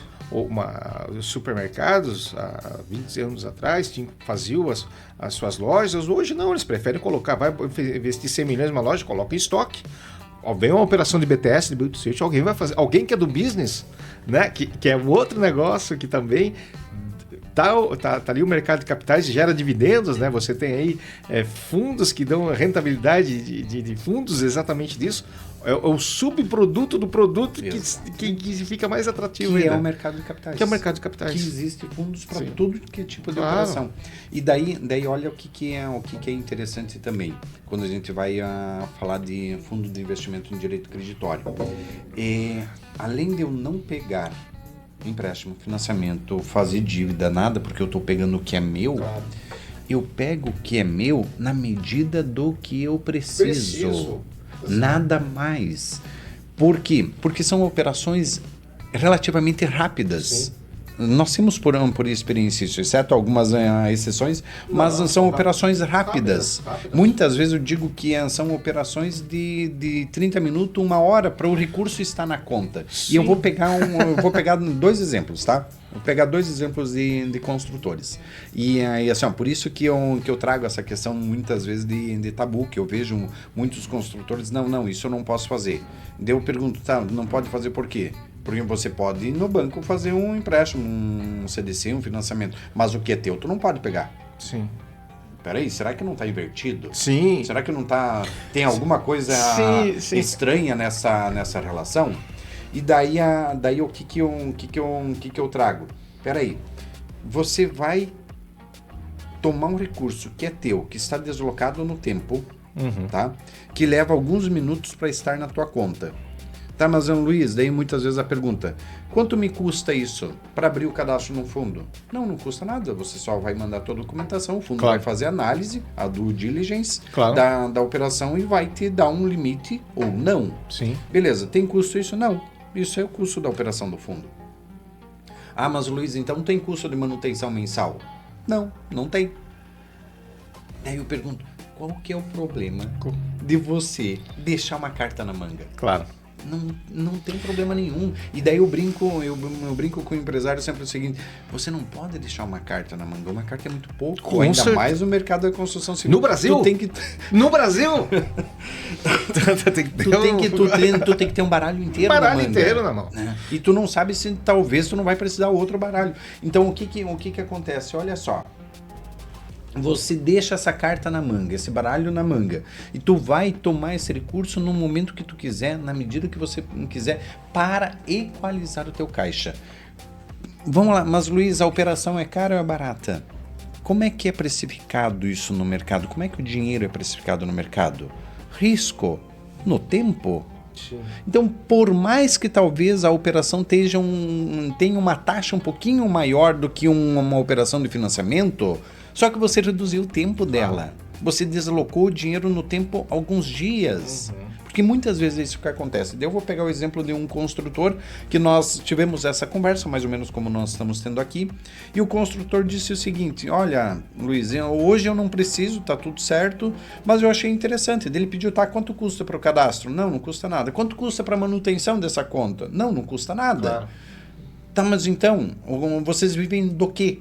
Os supermercados, há 20 anos atrás, faziam as suas lojas. Hoje não, eles preferem colocar, vai investir 100 milhões numa loja, coloca em estoque. Vem uma operação de BTS, de build to suit, alguém vai fazer. Alguém que é do business, né? Que é um outro negócio que também tá ali o mercado de capitais, gera dividendos, né? Você tem aí fundos que dão rentabilidade de fundos exatamente disso. É o subproduto do produto que fica mais atrativo. Que ainda. É o mercado de capitais. Que é o mercado de capitais. Que existe fundos para todo que tipo de operação. E daí olha o que é interessante também, quando a gente vai falar de fundo de investimento em direito creditório. Além de eu não pegar empréstimo, financiamento, fazer dívida, nada, porque eu estou pegando o que é meu, claro, eu pego o que é meu na medida do que eu preciso. Nada mais. Por quê? Porque são operações relativamente rápidas. Sim. Nós temos por experiência isso, exceto algumas exceções, mas são operações rápidas. Muitas vezes eu digo que são operações de 30 minutos, 1 hora, para o recurso estar na conta. Sim. E eu vou pegar 2 exemplos, tá? Vou pegar 2 exemplos de construtores. E assim, por isso que eu trago essa questão muitas vezes de tabu, que eu vejo muitos construtores, não, isso eu não posso fazer. Daí eu pergunto, não pode fazer por quê? Porque você pode ir no banco fazer um empréstimo, um CDC, um financiamento, mas o que é teu, tu não pode pegar. Sim. Peraí, será que não está invertido? Sim. Será que não tá... Tem alguma coisa estranha nessa relação? E daí o que eu trago? Peraí, você vai tomar um recurso que é teu, que está deslocado no tempo, tá? Que leva alguns minutos para estar na tua conta. Tá, mas Luiz, daí muitas vezes a pergunta, quanto me custa isso para abrir o cadastro no fundo? Não custa nada, você só vai mandar toda a documentação, o fundo vai fazer análise, a due diligence da operação e vai te dar um limite ou não. Sim. Beleza, tem custo isso? Não, isso é o custo da operação do fundo. Ah, mas Luiz, então tem custo de manutenção mensal? Não tem. Aí eu pergunto, qual que é o problema de você deixar uma carta na manga? Claro. Não tem problema nenhum. E daí eu brinco com o empresário sempre o seguinte, você não pode deixar uma carta na manga, uma carta é muito pouco, ainda mais no mercado da construção civil. No Brasil? No Brasil? Tu tem que ter um baralho inteiro na manga. Baralho inteiro na mão. Né? E tu não sabe se talvez tu não vai precisar outro baralho. Então o que acontece? Olha só. Você deixa essa carta na manga, esse baralho na manga, e tu vai tomar esse recurso no momento que tu quiser, na medida que você quiser, para equalizar o teu caixa. Vamos lá, mas Luiz, a operação é cara ou é barata? Como é que é precificado isso no mercado? Como é que o dinheiro é precificado no mercado? Risco? No tempo? Sim. Então, por mais que talvez a operação tenha uma taxa um pouquinho maior do que uma operação de financiamento, só que você reduziu o tempo dela. Você deslocou o dinheiro no tempo alguns dias. Porque muitas vezes é isso que acontece. Eu vou pegar o exemplo de um construtor que nós tivemos essa conversa, mais ou menos como nós estamos tendo aqui, e o construtor disse o seguinte, olha, Luiz, hoje eu não preciso, tá tudo certo, mas eu achei interessante. Ele pediu, tá, quanto custa para o cadastro? Não custa nada. Quanto custa para a manutenção dessa conta? Não custa nada. Claro. Tá, mas então, vocês vivem do quê?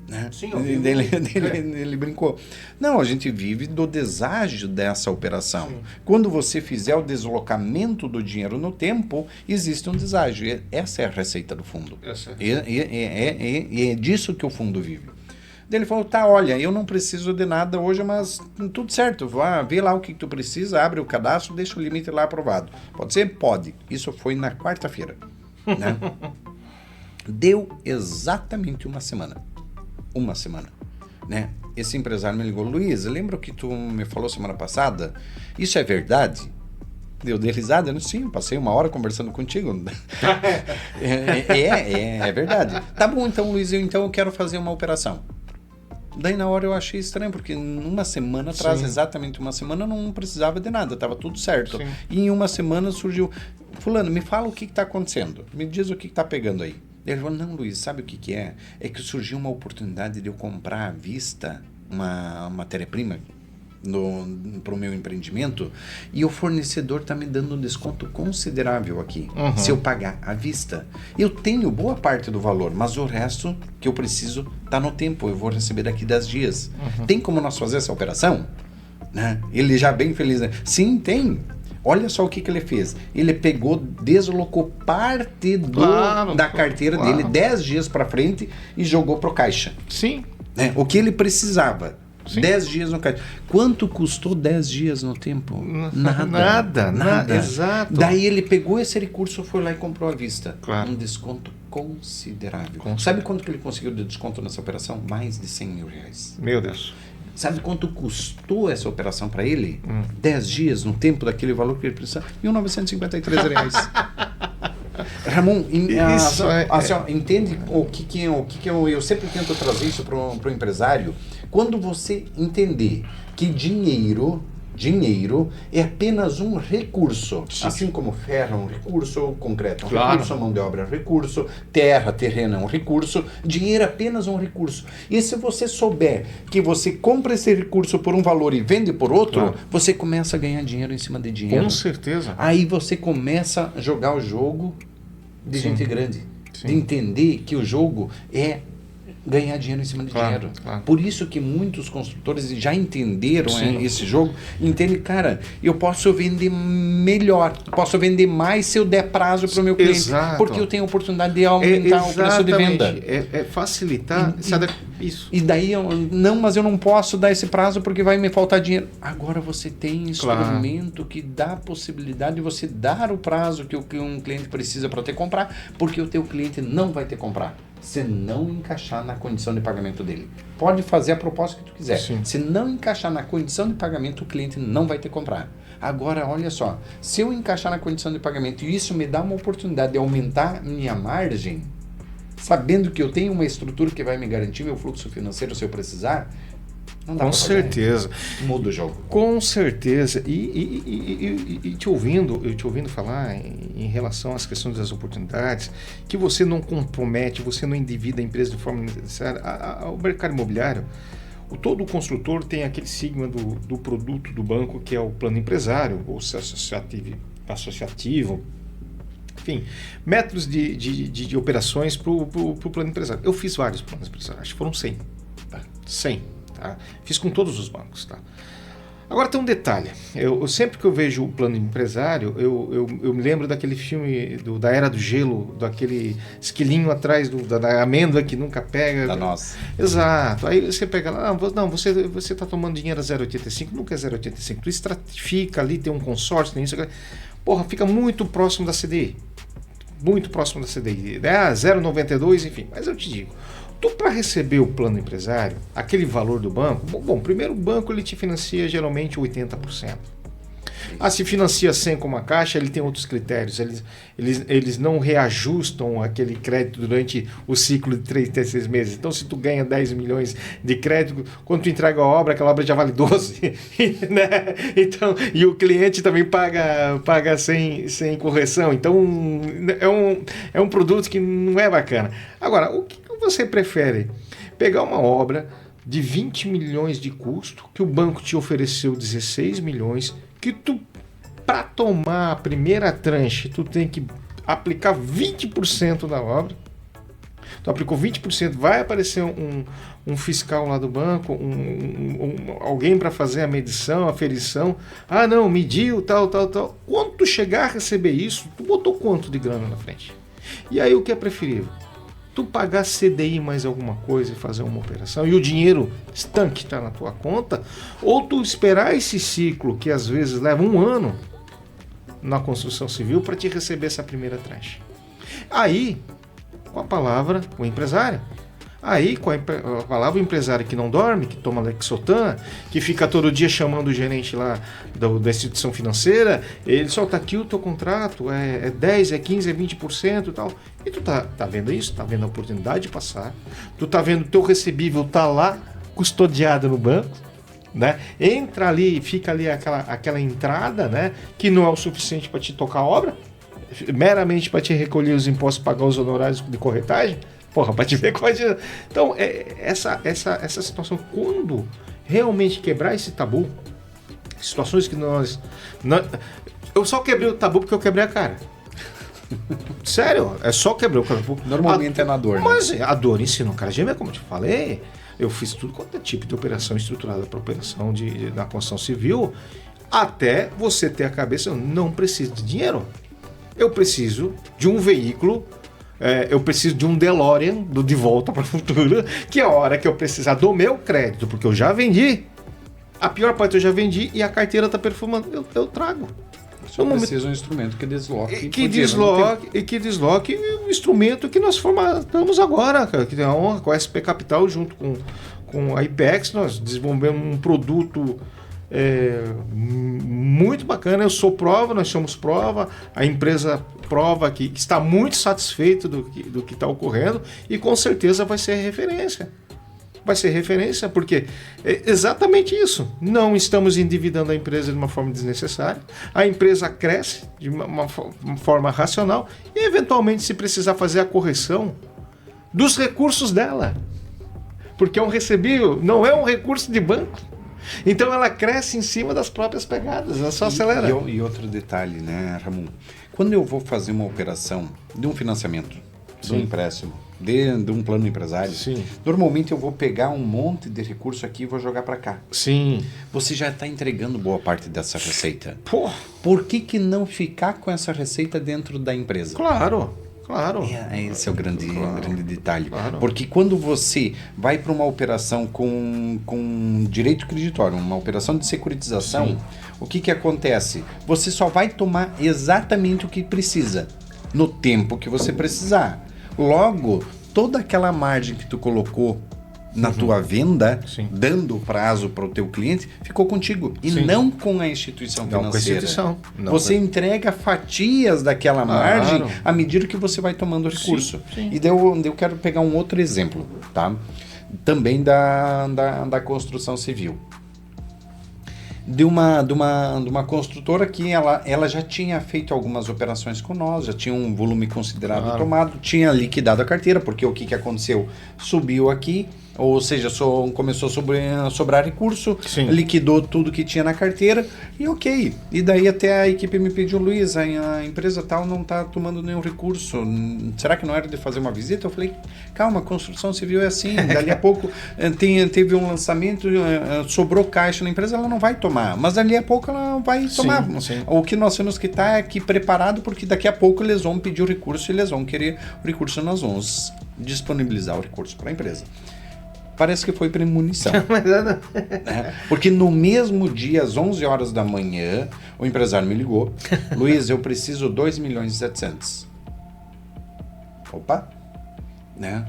Né? Sim, ele brincou. Não, a gente vive do deságio dessa operação. Sim. Quando você fizer o deslocamento do dinheiro no tempo, existe um deságio. Essa é a receita do fundo. É disso que o fundo vive. Ele falou, tá, olha, eu não preciso de nada hoje, mas tudo certo, vá, vê lá o que tu precisa, abre o cadastro, deixa o limite lá aprovado. Pode ser? Pode. Isso foi na quarta-feira. Né? Deu exatamente uma semana. Né? Esse empresário me ligou, Luiz, lembra o que tu me falou semana passada? Isso é verdade? Eu dei risada, né? Sim, passei uma hora conversando contigo. É verdade. Tá bom, então, Luiz, eu quero fazer uma operação. Daí na hora eu achei estranho, porque numa semana atrás, exatamente uma semana, não precisava de nada, estava tudo certo. Sim. E em uma semana surgiu, fulano, me fala o que está acontecendo, me diz o que está pegando aí. Ele falou, não, Luiz, sabe o que é? É que surgiu uma oportunidade de eu comprar à vista uma matéria-prima para o meu empreendimento e o fornecedor está me dando um desconto considerável aqui, se eu pagar à vista. Eu tenho boa parte do valor, mas o resto que eu preciso está no tempo, eu vou receber daqui 10 dias. Tem como nós fazer essa operação? Né? Ele já bem feliz, né? Sim, tem. Olha só o que ele fez. Ele pegou, deslocou parte da carteira dele 10 dias para frente e jogou pro caixa. Sim. Né? O que ele precisava. Sim. 10 dias no caixa. Quanto custou 10 dias no tempo? Nada. Exato. Daí ele pegou esse recurso, foi lá e comprou à vista. Claro. Um desconto considerável. Sabe quanto que ele conseguiu de desconto nessa operação? Mais de 100 mil reais. Meu Deus. Sabe quanto custou essa operação para ele? 10 dias, no tempo daquele valor que ele precisava? R$ 1.953. Ramon, entende o que eu sempre tento trazer isso para o empresário? Quando você entender que dinheiro é apenas um recurso, assim como ferro é um recurso, concreto é um recurso, mão de obra é um recurso, terreno é um recurso, dinheiro é apenas um recurso. E se você souber que você compra esse recurso por um valor e vende por outro, você começa a ganhar dinheiro em cima de dinheiro. Com certeza. Aí você começa a jogar o jogo de gente grande, de entender que o jogo é ganhar dinheiro em cima de Claro, dinheiro. claro. Por isso que muitos construtores já entenderam Sim. esse jogo. Entendem, cara, eu posso vender melhor, posso vender mais se eu der prazo para o meu cliente. Exato. Porque eu tenho a oportunidade de aumentar o preço de venda. É facilitar. Isso. E daí, mas eu não posso dar esse prazo porque vai me faltar dinheiro. Agora você tem instrumento que dá a possibilidade de você dar o prazo que um cliente precisa para te comprar, porque o teu cliente não vai te comprar se não encaixar na condição de pagamento dele. Pode fazer a proposta que tu quiser. Sim. Se não encaixar na condição de pagamento, o cliente não vai te comprar. Agora, olha só, se eu encaixar na condição de pagamento e isso me dá uma oportunidade de aumentar minha margem, sabendo que eu tenho uma estrutura que vai me garantir meu fluxo financeiro se eu precisar, não dá Com pra fazer. certeza. Muda o jogo. Com certeza. E te ouvindo falar em relação às questões das oportunidades, que você não compromete, você não endivida a empresa de forma necessária. O mercado imobiliário, todo construtor tem aquele sigma do produto do banco, que é o plano empresário, ou associativo, enfim, métodos de operações para o plano empresário. Eu fiz vários planos empresários, acho que foram 100. 100. Tá? Fiz com todos os bancos. Tá? Agora tem um detalhe. Eu sempre que eu vejo o plano empresário, eu me lembro daquele filme da Era do Gelo, daquele esquilinho atrás da amêndoa que nunca pega. Da nossa. Exato. Aí você pega lá, não, você está tomando dinheiro a 0,85, nunca é 0,85. Tu estratifica ali, tem um consórcio, tem isso. Porra, fica muito próximo da CDI. Muito próximo da CDI. 0,92, enfim. Mas eu te digo, tu para receber o plano empresário, aquele valor do banco, bom, primeiro o banco ele te financia geralmente 80%. Se financia 100 como a Caixa, ele tem outros critérios. Eles não reajustam aquele crédito durante o ciclo de 3 até 6 meses. Então, se tu ganha 10 milhões de crédito, quando tu entrega a obra, aquela obra já vale 12. Né? Então, e o cliente também paga sem correção. Então, é um produto que não é bacana. Agora, o que você prefere? Pegar uma obra de 20 milhões de custo, que o banco te ofereceu 16 milhões, que tu, para tomar a primeira tranche, tu tem que aplicar 20% da obra. Tu aplicou 20%, vai aparecer um fiscal lá do banco, alguém para fazer a medição, a aferição. Não, mediu, tal. Quando tu chegar a receber isso, tu botou quanto de grana na frente? E aí o que é preferível? Tu pagar CDI mais alguma coisa e fazer uma operação e o dinheiro estanque está na tua conta, ou tu esperar esse ciclo que às vezes leva 1 ano na construção civil para te receber essa primeira tranche. Aí, com a palavra, o empresário. Aí, com a palavra, o empresário que não dorme, que toma Lexotan, que fica todo dia chamando o gerente lá da instituição financeira, ele solta aqui o teu contrato, é 10, é 15, é 20% e tal. E tu tá vendo isso? Tá vendo a oportunidade de passar. Tu tá vendo o teu recebível tá lá, custodiado no banco, né? Entra ali, fica ali aquela entrada, né? Que não é o suficiente para te tocar a obra, meramente para te recolher os impostos, pagar os honorários de corretagem. Porra, para te ver qual é. Então, essa situação, quando realmente quebrar esse tabu, situações que eu só quebrei o tabu porque eu quebrei a cara. Sério, é só quebrar o tabu. Normalmente é na dor, mas né? A dor ensina o cara gêmeo, como eu te falei. Eu fiz tudo quanto é tipo de operação estruturada para operação na construção civil, até você ter a cabeça, eu não preciso de dinheiro. Eu preciso de um veículo. Eu preciso de um DeLorean do De Volta para o Futuro, que a hora que eu precisar do meu crédito, porque eu já vendi, a pior parte eu já vendi e a carteira está perfumando, eu trago. Só precisa um instrumento que desloque. Que desloque o instrumento que nós formatamos agora, cara, que tem a honra com a SP Capital junto com a IPEX, nós desenvolvemos um produto muito bacana. Eu sou prova, nós somos prova, a empresa prova que está muito satisfeita do que está ocorrendo e com certeza vai ser referência. Vai ser referência porque é exatamente isso. Não estamos endividando a empresa de uma forma desnecessária. A empresa cresce de uma forma racional e eventualmente se precisar fazer a correção dos recursos dela. Porque um recebível não é um recurso de banco. Então ela cresce em cima das próprias pegadas, ela só acelera. E outro detalhe, né, Ramon? Quando eu vou fazer uma operação de um financiamento, de um empréstimo, de um plano empresário, Sim. normalmente eu vou pegar um monte de recurso aqui e vou jogar para cá. Sim. Você já está entregando boa parte dessa receita. Pô, Por que não ficar com essa receita dentro da empresa? claro. Claro. Esse é o grande detalhe. Claro. Porque quando você vai para uma operação com direito creditório, uma operação de securitização, Sim. o que acontece? Você só vai tomar exatamente o que precisa, no tempo que você precisar. Logo, toda aquela margem que tu colocou na tua venda, Sim. dando prazo para o teu cliente, ficou contigo. E Sim. não com a instituição Não com a financeira. instituição. Não Você com- entrega fatias daquela margem à medida que você vai tomando o recurso. sim. E daí eu quero pegar um outro exemplo, tá? Também da construção civil. De uma construtora que ela já tinha feito algumas operações com nós, já tinha um volume considerável tomado, tinha liquidado a carteira, porque o que aconteceu? Subiu aqui, ou seja, começou a sobrar recurso, Sim. liquidou tudo que tinha na carteira e ok. E daí até a equipe me pediu, Luiz, a empresa tal não está tomando nenhum recurso, será que não era de fazer uma visita? Eu falei, calma, construção civil é assim, dali a pouco teve um lançamento, sobrou caixa na empresa, ela não vai tomar, mas dali a pouco ela vai tomar. Sim. O que nós temos que estar aqui preparado, porque daqui a pouco eles vão pedir o recurso e eles vão querer o recurso, nós vamos disponibilizar o recurso para a empresa. Parece que foi premonição. Né? Porque no mesmo dia, às 11 horas da manhã, o empresário me ligou. Luiz, eu preciso 2.700.000. Opa! Né?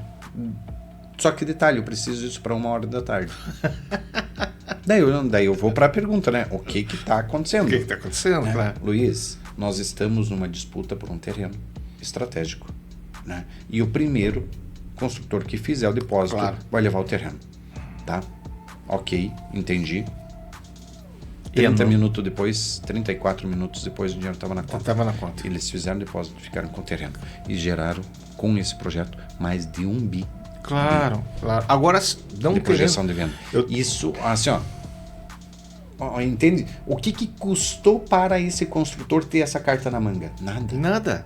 Só que detalhe, eu preciso disso para 1h da tarde. Daí eu vou para a pergunta, né? O que está acontecendo? O que está acontecendo? Né? Claro. Luiz, nós estamos numa disputa por um terreno estratégico. Né? E o primeiro construtor que fizer o depósito vai levar o terreno. Tá? Ok, entendi. 30 minutos depois, 34 minutos depois, o dinheiro estava na conta. Estava na conta. Eles fizeram o depósito, ficaram com o terreno. E geraram, com esse projeto, mais de 1 bi. Claro. Agora, não de projeção querendo... de venda. Isso, assim, ó, entende? O que custou para esse construtor ter essa carta na manga? Nada.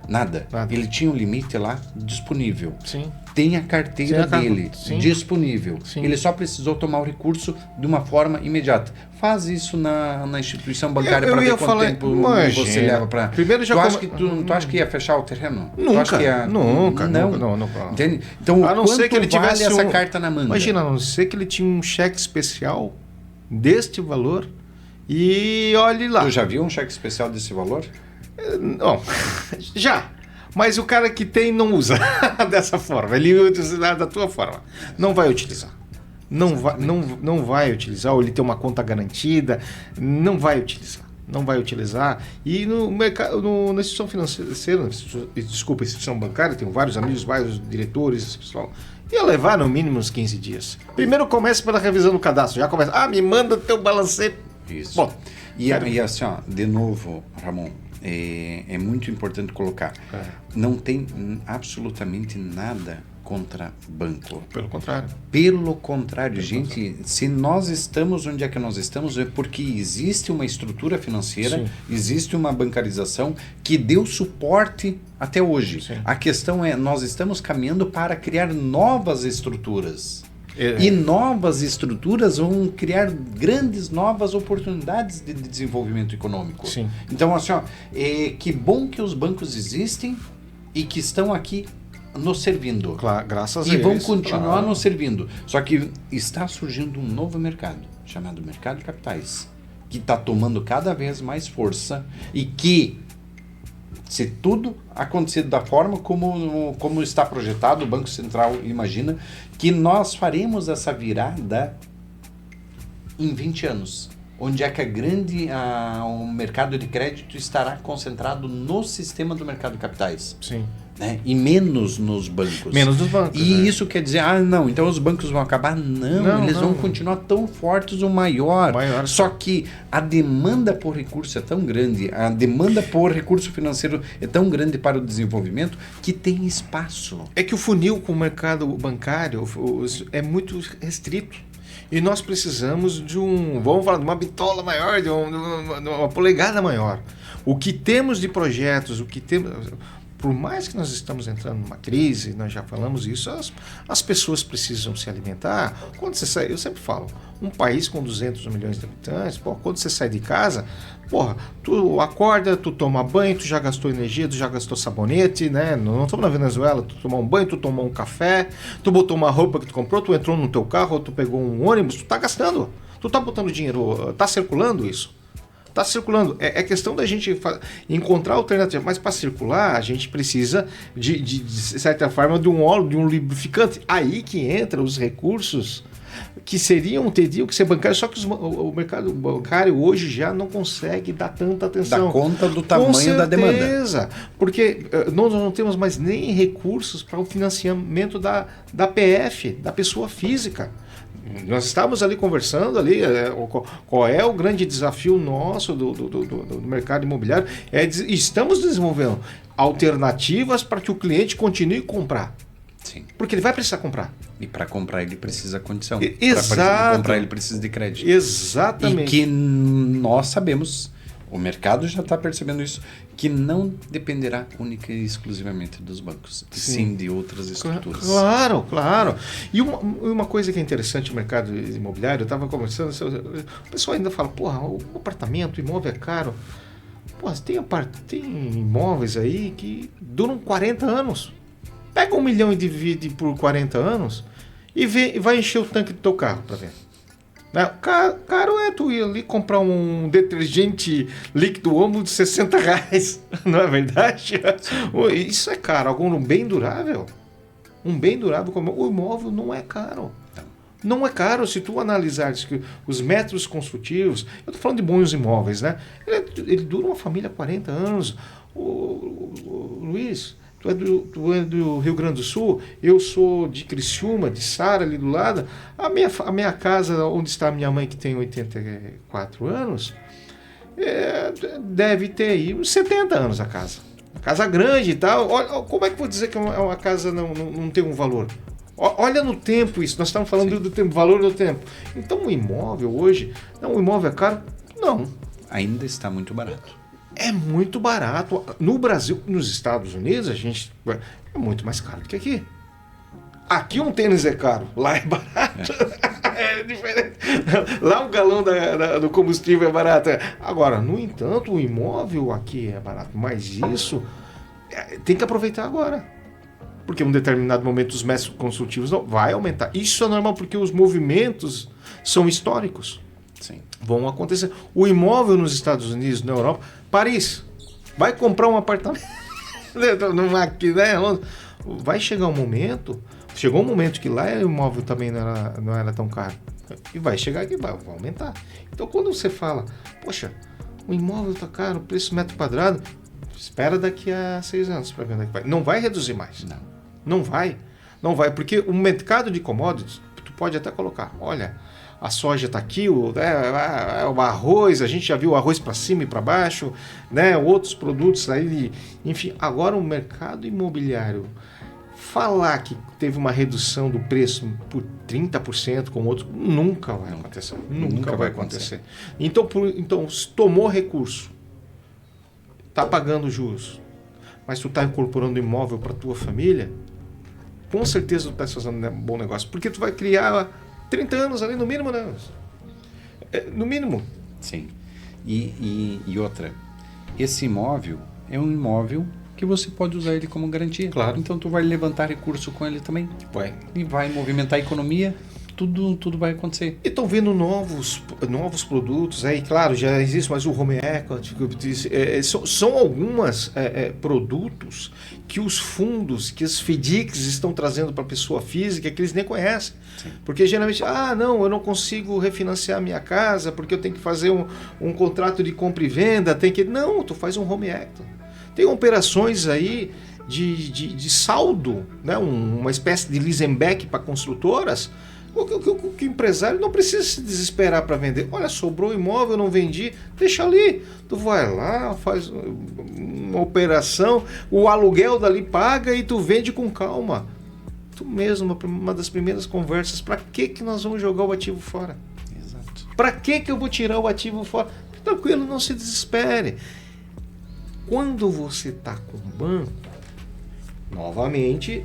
Ele tinha um limite lá disponível. Sim. Tem a carteira dele disponível. Sim. Ele só precisou tomar o recurso de uma forma imediata. Faz isso na instituição bancária para ver quanto tempo você leva para... Primeiro já tu acha que ia fechar o terreno? Nunca. Entende? Então, a não ser que ele tivesse essa carta na manga? Imagina, a não ser que ele tinha um cheque especial deste valor e olhe lá. Tu já viu um cheque especial desse valor? Não, já. Mas o cara que tem não usa dessa forma. Ele usa da tua forma. Não vai utilizar. Não vai utilizar, ou ele tem uma conta garantida, não vai utilizar. E no mercado, na instituição financeira, instituição bancária, tenho vários amigos, vários diretores, esse pessoal, ia levar no mínimo uns 15 dias. Primeiro começa pela revisão do cadastro, já começa, me manda teu balancete. Isso. Bom, e assim, ó, de novo, Ramon, é muito importante colocar, não tem absolutamente nada contra banco. Pelo contrário, gente, se nós estamos onde é que nós estamos, é porque existe uma estrutura financeira, existe uma bancarização que deu suporte até hoje. Sim. A questão é, nós estamos caminhando para criar novas estruturas. E novas estruturas vão criar grandes novas oportunidades de desenvolvimento econômico. Sim. Então, assim, ó, que bom que os bancos existem e que estão aqui nos servindo. Claro, graças a Deus. E vão continuar nos servindo. Só que está surgindo um novo mercado, chamado mercado de capitais, que está tomando cada vez mais força e que, se tudo acontecer da forma como está projetado, o Banco Central imagina que nós faremos essa virada em 20 anos. Onde é que o mercado de crédito estará concentrado no sistema do mercado de capitais. Sim. Né? E menos nos bancos. Menos nos bancos. E isso quer dizer, não, então os bancos vão acabar? Não, eles vão continuar tão fortes ou maior. Só que a demanda por recurso é tão grande, a demanda por recurso financeiro é tão grande para o desenvolvimento que tem espaço. É que o funil com o mercado bancário é muito restrito. E nós precisamos de vamos falar, de uma bitola maior, de uma polegada maior. O que temos de projetos, por mais que nós estamos entrando numa crise, nós já falamos isso, as pessoas precisam se alimentar. Quando você sai, eu sempre falo, um país com 200 milhões de habitantes, pô, quando você sai de casa, porra, tu acorda, tu toma banho, tu já gastou energia, tu já gastou sabonete, né? Não estamos na Venezuela, tu tomou um banho, tu tomou um café, tu botou uma roupa que tu comprou, tu entrou no teu carro, ou tu pegou um ônibus, tu tá gastando, tu tá botando dinheiro, tá circulando isso. Está circulando. É questão da gente encontrar alternativa. Mas para circular, a gente precisa, de certa forma, de um óleo, de um lubrificante. Aí que entra os recursos que teriam que ser bancários, só que o mercado bancário hoje já não consegue dar tanta atenção. Dá conta do tamanho da demanda. Com certeza, porque nós não temos mais nem recursos para o financiamento da PF, da pessoa física. Nós estávamos ali conversando ali, qual é o grande desafio nosso do mercado imobiliário, estamos desenvolvendo alternativas para que o cliente continue a comprar. Sim. Porque ele vai precisar comprar. E para comprar ele precisa condição. Exato. Para comprar ele precisa de crédito. Exatamente. E que nós sabemos, o mercado já está percebendo isso, que não dependerá única e exclusivamente dos bancos, sim de outras estruturas. Claro, claro. E uma coisa que é interessante no mercado imobiliário, eu estava conversando, o pessoal ainda fala, porra, o apartamento, o imóvel é caro. Porra, tem imóveis aí que duram 40 anos. Pega 1 milhão e divide por 40 anos e vai encher o tanque do teu carro para ver. Caro é tu ir ali comprar um detergente líquido Omo de R$60, não é verdade? Isso é caro. Um bem durável como o imóvel não é caro. Não é caro se tu analisares que os metros construtivos, eu estou falando de bons imóveis, né? Ele dura uma família 40 anos. Luiz, tu é do Rio Grande do Sul, eu sou de Criciúma, de Sara, ali do lado. A minha casa, onde está a minha mãe, que tem 84 anos, deve ter aí uns 70 anos a casa. Uma casa grande e tal. Olha, como é que eu vou dizer que uma casa não tem um valor? Olha no tempo isso, nós estamos falando do tempo, valor do tempo. Então o imóvel hoje, um imóvel é caro? Não. Ainda está muito barato. É muito barato. No Brasil, nos Estados Unidos, é muito mais caro do que aqui. Aqui um tênis é caro, lá é barato. É diferente. Lá o galão do combustível é barato. Agora, no entanto, o imóvel aqui é barato. Mas isso tem que aproveitar agora. Porque em um determinado momento os métodos construtivos não vai aumentar. Isso é normal porque os movimentos são históricos. Sim. Vão acontecer. O imóvel nos Estados Unidos, na Europa, Paris, vai comprar um apartamento aqui, né? Vai chegar um momento, chegou um momento que lá o imóvel também não era tão caro. E vai chegar aqui, vai aumentar. Então quando você fala, poxa, o imóvel está caro, o preço metro quadrado, espera daqui a 6 anos para ver onde é que vai. Não vai reduzir mais. Não vai, porque o mercado de commodities, tu pode até colocar, olha, a soja está aqui, o arroz, a gente já viu o arroz para cima e para baixo, né? Outros produtos aí, enfim. Agora o mercado imobiliário, falar que teve uma redução do preço por 30% com outro, nunca vai acontecer. Nunca vai acontecer. Então, tomou recurso, está pagando juros, mas tu está incorporando imóvel para tua família, com certeza tu está fazendo um bom negócio, porque tu vai criar 30 anos ali no mínimo, né? No mínimo. Sim. E outra, esse imóvel é um imóvel que você pode usar ele como garantia. Claro. Então tu vai levantar recurso com ele também. Vai. E vai movimentar a economia. Tudo vai acontecer. E estão vendo novos produtos aí, claro, já existe, mas o Home Equity, são alguns produtos que os fundos, que as FDICs estão trazendo para a pessoa física que eles nem conhecem. Sim. Porque geralmente, não, eu não consigo refinanciar minha casa porque eu tenho que fazer um contrato de compra e venda, não, tu faz um Home Equity. Tem operações aí de saldo, né? Uma espécie de leasing back para construtoras. O empresário não precisa se desesperar para vender. Olha, sobrou imóvel, não vendi, deixa ali. Tu vai lá, faz uma operação, o aluguel dali paga e tu vende com calma. Tu mesmo, uma das primeiras conversas, para que nós vamos jogar o ativo fora? Exato. Para que eu vou tirar o ativo fora? Tranquilo, não se desespere. Quando você está com o banco, Novamente,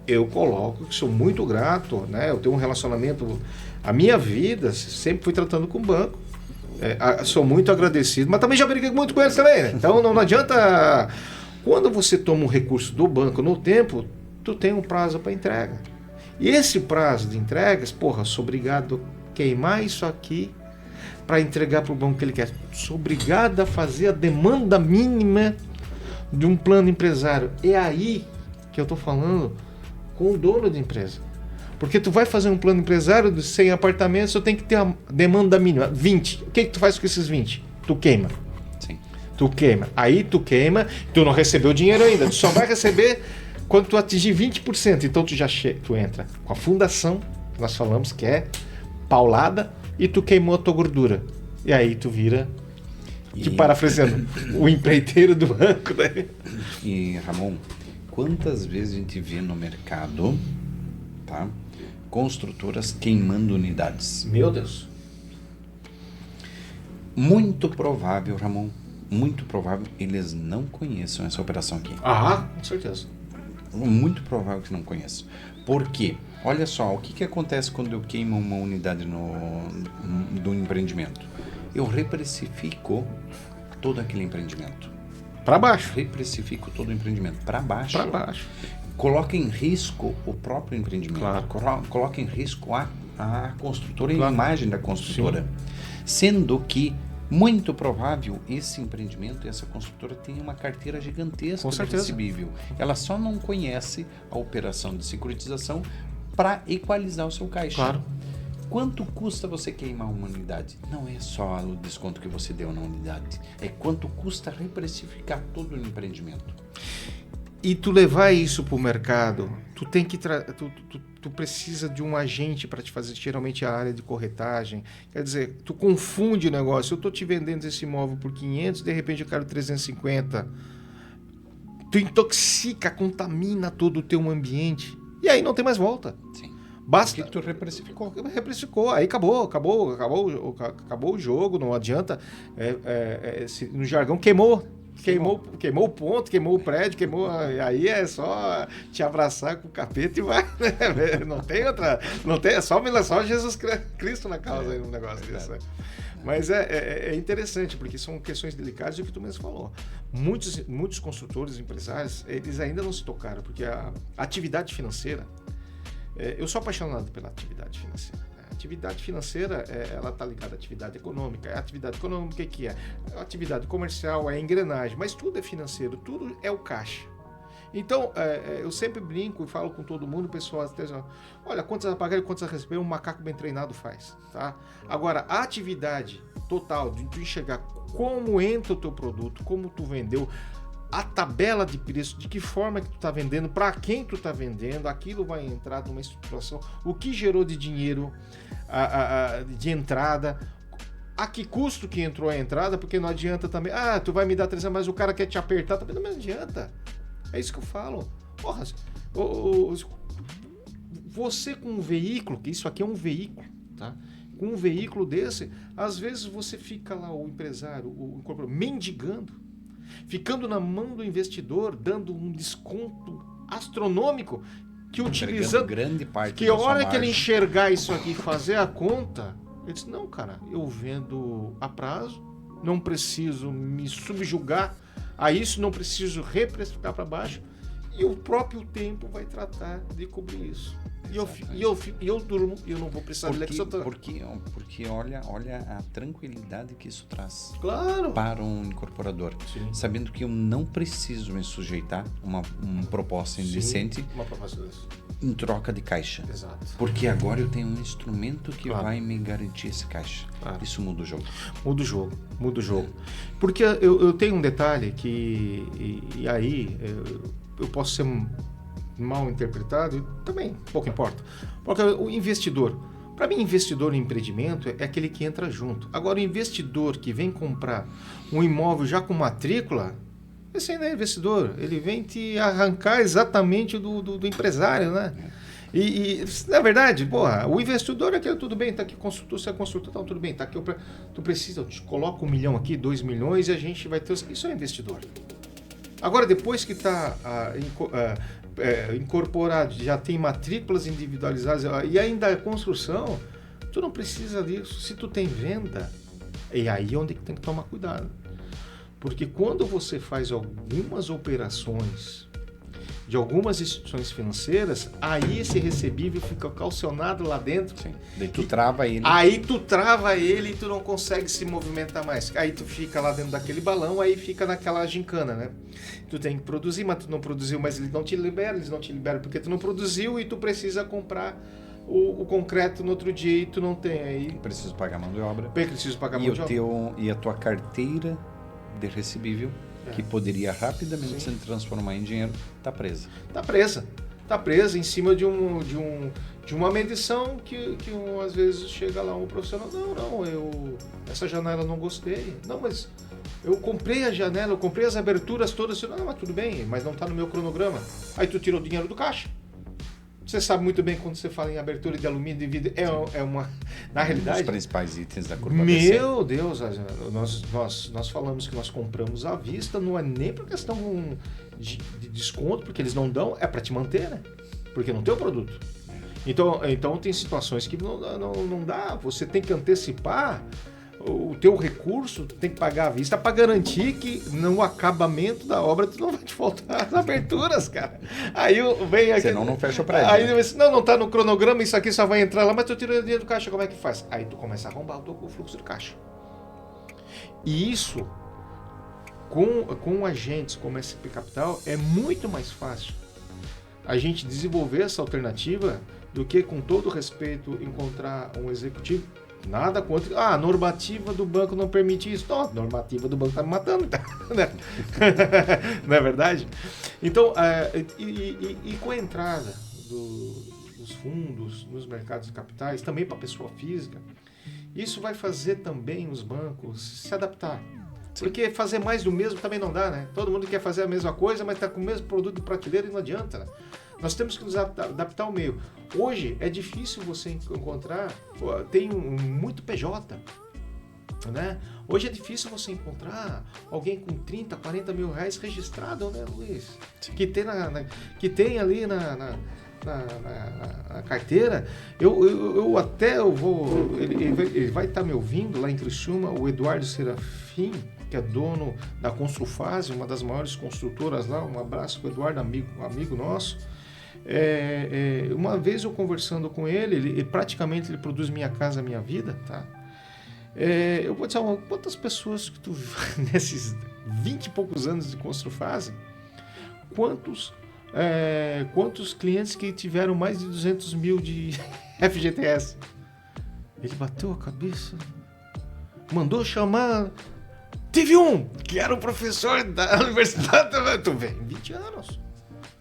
eu coloco que sou muito grato, né? Eu tenho um relacionamento, a minha vida sempre fui tratando com o banco. Sou muito agradecido, mas também já briguei muito com eles também, né? Então não adianta. Quando você toma um recurso do banco no tempo, tu tem um prazo para entrega. E esse prazo de entregas, porra, sou obrigado a queimar isso aqui para entregar para o banco que ele quer. Sou obrigado a fazer a demanda mínima de um plano empresário. É aí que eu estou falando com o dono de empresa. Porque tu vai fazer um plano empresário de 100 apartamentos, tu tem que ter a demanda mínima, 20. O que tu faz com esses 20? Tu queima. Sim. Tu queima. Aí tu queima, tu não recebeu dinheiro ainda, tu só vai receber quando tu atingir 20%. Então tu entra com a fundação, que nós falamos que é paulada, e tu queimou a tua gordura. E aí tu vira, parafraseando, o empreiteiro do banco. Né? E, Ramon, quantas vezes a gente vê no mercado, tá, construtoras queimando unidades? Meu Deus. Muito provável, Ramon, muito provável eles não conheçam essa operação aqui. Ah, com certeza. Muito provável que não conheçam. Por quê? Olha só, o que acontece quando eu queimo uma unidade do empreendimento? Eu reprecifico todo aquele empreendimento. Para baixo. Reprecifico todo o empreendimento. Para baixo. Para baixo. Coloca em risco o próprio empreendimento. Claro. Coloca em risco a construtora e claro. a imagem da construtora. Sim. Sendo que, muito provável, esse empreendimento e essa construtora tem uma carteira gigantesca de recebível. Ela só não conhece a operação de securitização para equalizar o seu caixa. Claro. Quanto custa você queimar uma unidade? Não é só o desconto que você deu na unidade. É quanto custa reprecificar todo o empreendimento. E tu levar isso para o mercado, tu tem que tu precisa de um agente para te fazer, geralmente a área de corretagem. Quer dizer, tu confunde o negócio. Eu estou te vendendo esse imóvel por 500, de repente eu quero 350. Tu intoxica, contamina todo o teu ambiente. E aí não tem mais volta. Sim. Basta. Porque tu reprecificou. Reprecificou. Aí acabou o jogo, não adianta. No jargão, queimou o ponto, queimou o prédio, aí é só te abraçar com o capeta e vai, né? Não tem outra, é só Jesus Cristo na causa aí no negócio desse. Mas é interessante, porque são questões delicadas e o que tu mesmo falou. Muitos construtores, empresários, eles ainda não se tocaram, porque a atividade financeira, eu sou apaixonado pela atividade financeira. A atividade financeira, ela está ligada à atividade econômica. A atividade econômica, o que é? A atividade comercial, é a engrenagem, mas tudo é financeiro, tudo é o caixa. Então, eu sempre brinco e falo com todo mundo, o pessoal até já, olha, quantos a pagar e quantos a receber, um macaco bem treinado faz. Tá? Agora, a atividade total, de tu enxergar como entra o teu produto, como tu vendeu, a tabela de preço, de que forma que tu está vendendo, para quem tu está vendendo, aquilo vai entrar numa estruturação, o que gerou de dinheiro de entrada, a que custo que entrou a entrada, porque não adianta também, tu vai me dar 300, mas o cara quer te apertar, também não adianta. É isso que eu falo. Porra, você com um veículo, que isso aqui é um veículo, tá? Com um veículo desse, às vezes você fica lá, o empresário, o incorporador, mendigando, ficando na mão do investidor, dando um desconto astronômico, que utilizando grande parte que a hora que ele enxergar isso aqui e fazer a conta, ele diz, não, cara, eu vendo a prazo, não preciso me subjugar a isso, não preciso reprecificar para baixo, e o próprio tempo vai tratar de cobrir isso. E eu durmo e eu não vou precisar de lexotan. Porque olha a tranquilidade que isso traz, claro, para um incorporador. Sim. Sabendo que eu não preciso me sujeitar a uma proposta indecente, uma proposta dessa, em troca de caixa. Exato. Porque agora eu tenho um instrumento que vai me garantir esse caixa. Claro. Isso muda o jogo. Muda o jogo. Porque eu tenho um detalhe que, e aí eu posso ser mal interpretado, também pouco importa. Porque o investidor, para mim, investidor em empreendimento é aquele que entra junto. Agora, o investidor que vem comprar um imóvel já com matrícula, esse ainda é investidor, ele vem te arrancar exatamente do empresário, né? E na verdade, porra, o investidor é aquele, tudo bem, tá aqui construtor, você é construtor, então tudo bem, tá aqui, tu precisa, eu te coloco 1 milhão aqui, 2 milhões e a gente vai ter, isso é investidor. Agora, depois que está incorporado, já tem matrículas individualizadas e ainda a construção, tu não precisa disso. Se tu tem venda, é aí onde que tem que tomar cuidado. Porque quando você faz algumas operações de algumas instituições financeiras, aí esse recebível fica calcionado lá dentro. Sim. Daí tu trava ele. Aí tu trava ele e tu não consegue se movimentar mais. Aí tu fica lá dentro daquele balão, aí fica naquela gincana, né? Tu tem que produzir, mas tu não produziu, mas eles não te liberam porque tu não produziu e tu precisa comprar o concreto no outro dia e tu não tem. Aí preciso pagar mão de obra. Preciso pagar mão de obra. E a tua carteira de recebível, que poderia rapidamente se transformar em dinheiro, está presa. Está presa em cima de uma medição que às vezes chega lá um profissional, essa janela eu não gostei. Não, mas eu comprei a janela, eu comprei as aberturas todas. Não, mas tudo bem, mas não está no meu cronograma. Aí tu tirou o dinheiro do caixa. Você sabe muito bem quando você fala em abertura de alumínio de vidro, é uma... Na realidade... Os principais itens da curva Meu Deus, nós falamos que nós compramos à vista, não é nem por questão de desconto, porque eles não dão, é para te manter, né? Porque não tem o produto. Então tem situações que não dá, você tem que antecipar o teu recurso, tu tem que pagar à vista para garantir que no acabamento da obra tu não vai te faltar as aberturas, cara. Aí vem aqui. Senão não fecha o prédio. Aí não tá no cronograma, isso aqui só vai entrar lá, mas tu tira o dinheiro do caixa, como é que faz? Aí tu começa a arrombar o fluxo do caixa. E isso, com agentes como SP Capital, é muito mais fácil a gente desenvolver essa alternativa do que, com todo respeito, encontrar um executivo. Nada contra. A normativa do banco não permite isso. Não, a normativa do banco está me matando. Né? Não é verdade? Então, e com a entrada dos fundos nos mercados de capitais, também para a pessoa física, isso vai fazer também os bancos se adaptar. Porque fazer mais do mesmo também não dá, né? Todo mundo quer fazer a mesma coisa, mas está com o mesmo produto de prateleira e não adianta, né? Nós temos que nos adaptar ao meio. Hoje é difícil você encontrar, tem muito PJ, né? Hoje é difícil você encontrar alguém com 30, 40 mil reais registrado, né, Luiz? Que tem ali na carteira. Eu vou... Ele vai estar me ouvindo lá em Criciúma, o Eduardo Serafim, que é dono da Construfase, uma das maiores construtoras lá. Um abraço para o Eduardo, amigo nosso. Uma vez eu conversando com ele, praticamente ele produz Minha Casa Minha Vida, tá? Eu vou dizer, quantas pessoas que tu nesses 20 e poucos anos de Construfase, quantos clientes que tiveram mais de 200 mil de FGTS? Ele bateu a cabeça, mandou chamar, teve um que era o professor da universidade, tu vem 20 anos.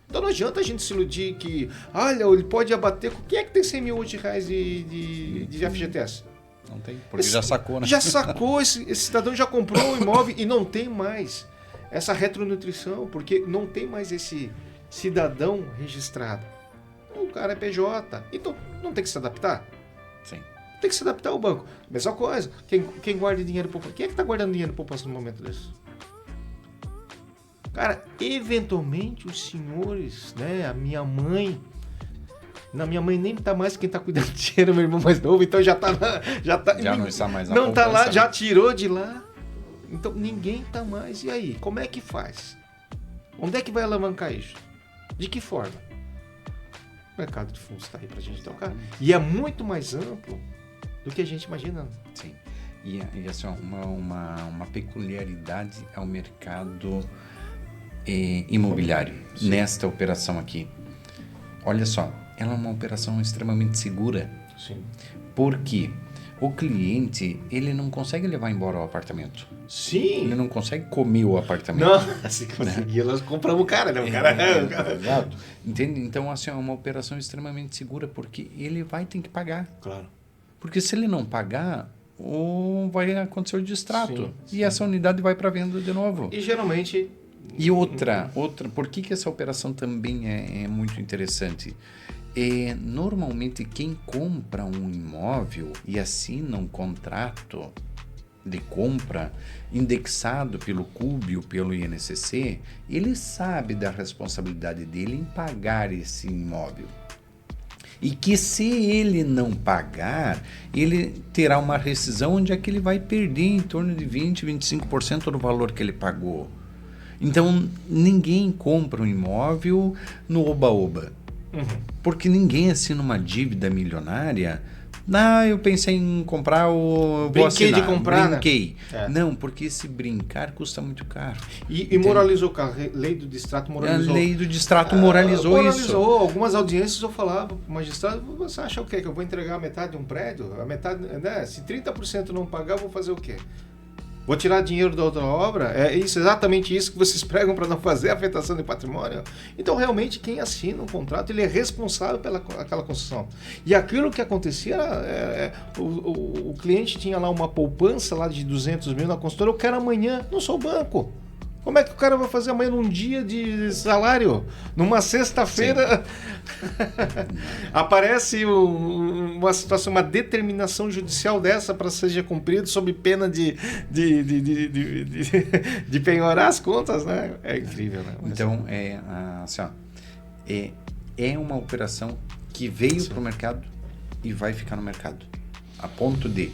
Então não adianta a gente se iludir que, olha, ele pode abater. Quem é que tem 100 mil hoje de reais de FGTS? Não tem, porque já sacou, né? Já sacou, esse cidadão já comprou o imóvel e não tem mais essa retronutrição, porque não tem mais esse cidadão registrado. O cara é PJ, então não tem que se adaptar? Sim. Tem que se adaptar ao banco. Mesma coisa, quem guarda dinheiro poupança? Quem é que está guardando dinheiro poupança no momento desse? Cara, eventualmente os senhores, né, a minha mãe, minha mãe nem tá mais quem tá cuidando do dinheiro, meu irmão mais novo, então já não está mais na não tá lá, já tirou de lá. Então ninguém tá mais. E aí, como é que faz? Onde é que vai alavancar isso? De que forma? O mercado de fundos está aí pra gente tocar. E é muito mais amplo do que a gente imagina. Sim. E assim, uma peculiaridade ao mercado imobiliário. Sim. Nesta operação aqui. Olha só, ela é uma operação extremamente segura. Sim. Porque o cliente, ele não consegue levar embora o apartamento. Sim. Ele não consegue comer o apartamento. Não, se conseguir, nós compramos o cara, né? Exato. Entende? Então, assim, é uma operação extremamente segura, porque ele vai ter que pagar. Claro. Porque se ele não pagar, vai acontecer o distrato. Sim. E essa unidade vai para venda de novo. E geralmente... E outra, por que essa operação também é muito interessante? Normalmente quem compra um imóvel e assina um contrato, de compra indexado pelo CUB ou pelo INCC, ele sabe da responsabilidade dele em pagar esse imóvel. E que se ele não pagar, ele terá uma rescisão onde é que ele vai perder em torno de 20, 25% do valor que ele pagou. Então, ninguém compra um imóvel no oba-oba. Porque ninguém assina uma dívida milionária. Eu pensei em comprar o... Brinquei de comprar, Brinquei. Né? Não, porque esse brincar custa muito caro. E moralizou, cara. A lei do distrato moralizou. A lei do distrato moralizou isso. Algumas audiências eu falava para o magistrado, você acha o quê? Que eu vou entregar a metade de um prédio? A metade, né? Se 30% não pagar, eu vou fazer o quê? Vou tirar dinheiro da outra obra? É isso, exatamente isso que vocês pregam para não fazer afetação de patrimônio? Então, realmente, quem assina um contrato, ele é responsável pela aquela construção. E aquilo que acontecia, o cliente tinha lá uma poupança lá de 200 mil na construtora, eu quero amanhã, não sou banco. Como é que o cara vai fazer amanhã num dia de salário? Numa sexta-feira aparece uma situação, uma determinação judicial dessa para seja cumprida sob pena de penhorar as contas, né? É incrível, né? Então, é uma operação que veio para o mercado e vai ficar no mercado. A ponto de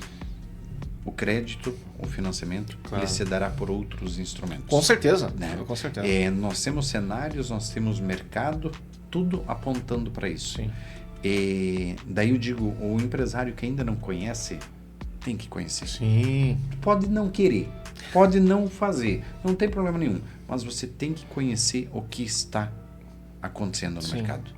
o crédito, o financiamento, ele se dará por outros instrumentos. Com certeza, né? Com certeza. Nós temos cenários, nós temos mercado, tudo apontando para isso. Sim. Daí eu digo, o empresário que ainda não conhece, tem que conhecer. Sim. Pode não querer, pode não fazer, não tem problema nenhum, mas você tem que conhecer o que está acontecendo no mercado.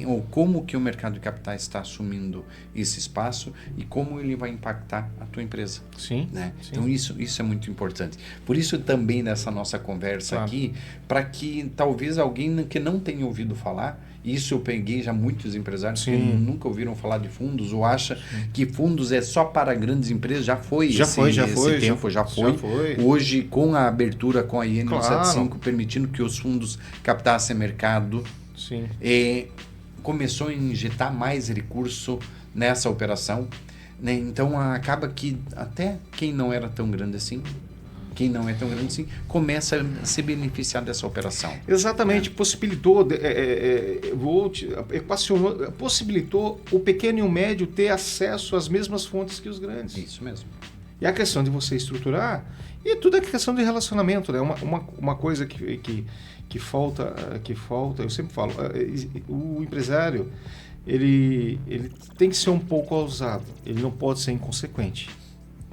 Ou como que o mercado de capitais está assumindo esse espaço e como ele vai impactar a tua empresa. Sim. Né? Sim. Então isso é muito importante. Por isso também nessa nossa conversa aqui, para que talvez alguém que não tenha ouvido falar, isso eu peguei já muitos empresários que nunca ouviram falar de fundos ou acham que fundos é só para grandes empresas. Já foi esse tempo. Hoje, com a abertura com a IN 175, permitindo que os fundos captassem mercado, sim. Começou a injetar mais recurso nessa operação, né? Então acaba que até quem não era tão grande assim, começa a se beneficiar dessa operação. Exatamente, possibilitou o pequeno e o médio ter acesso às mesmas fontes que os grandes. Isso mesmo. E a questão de você estruturar, e tudo é questão de relacionamento, né? Uma coisa que falta, eu sempre falo, o empresário, ele tem que ser um pouco ousado, ele não pode ser inconsequente,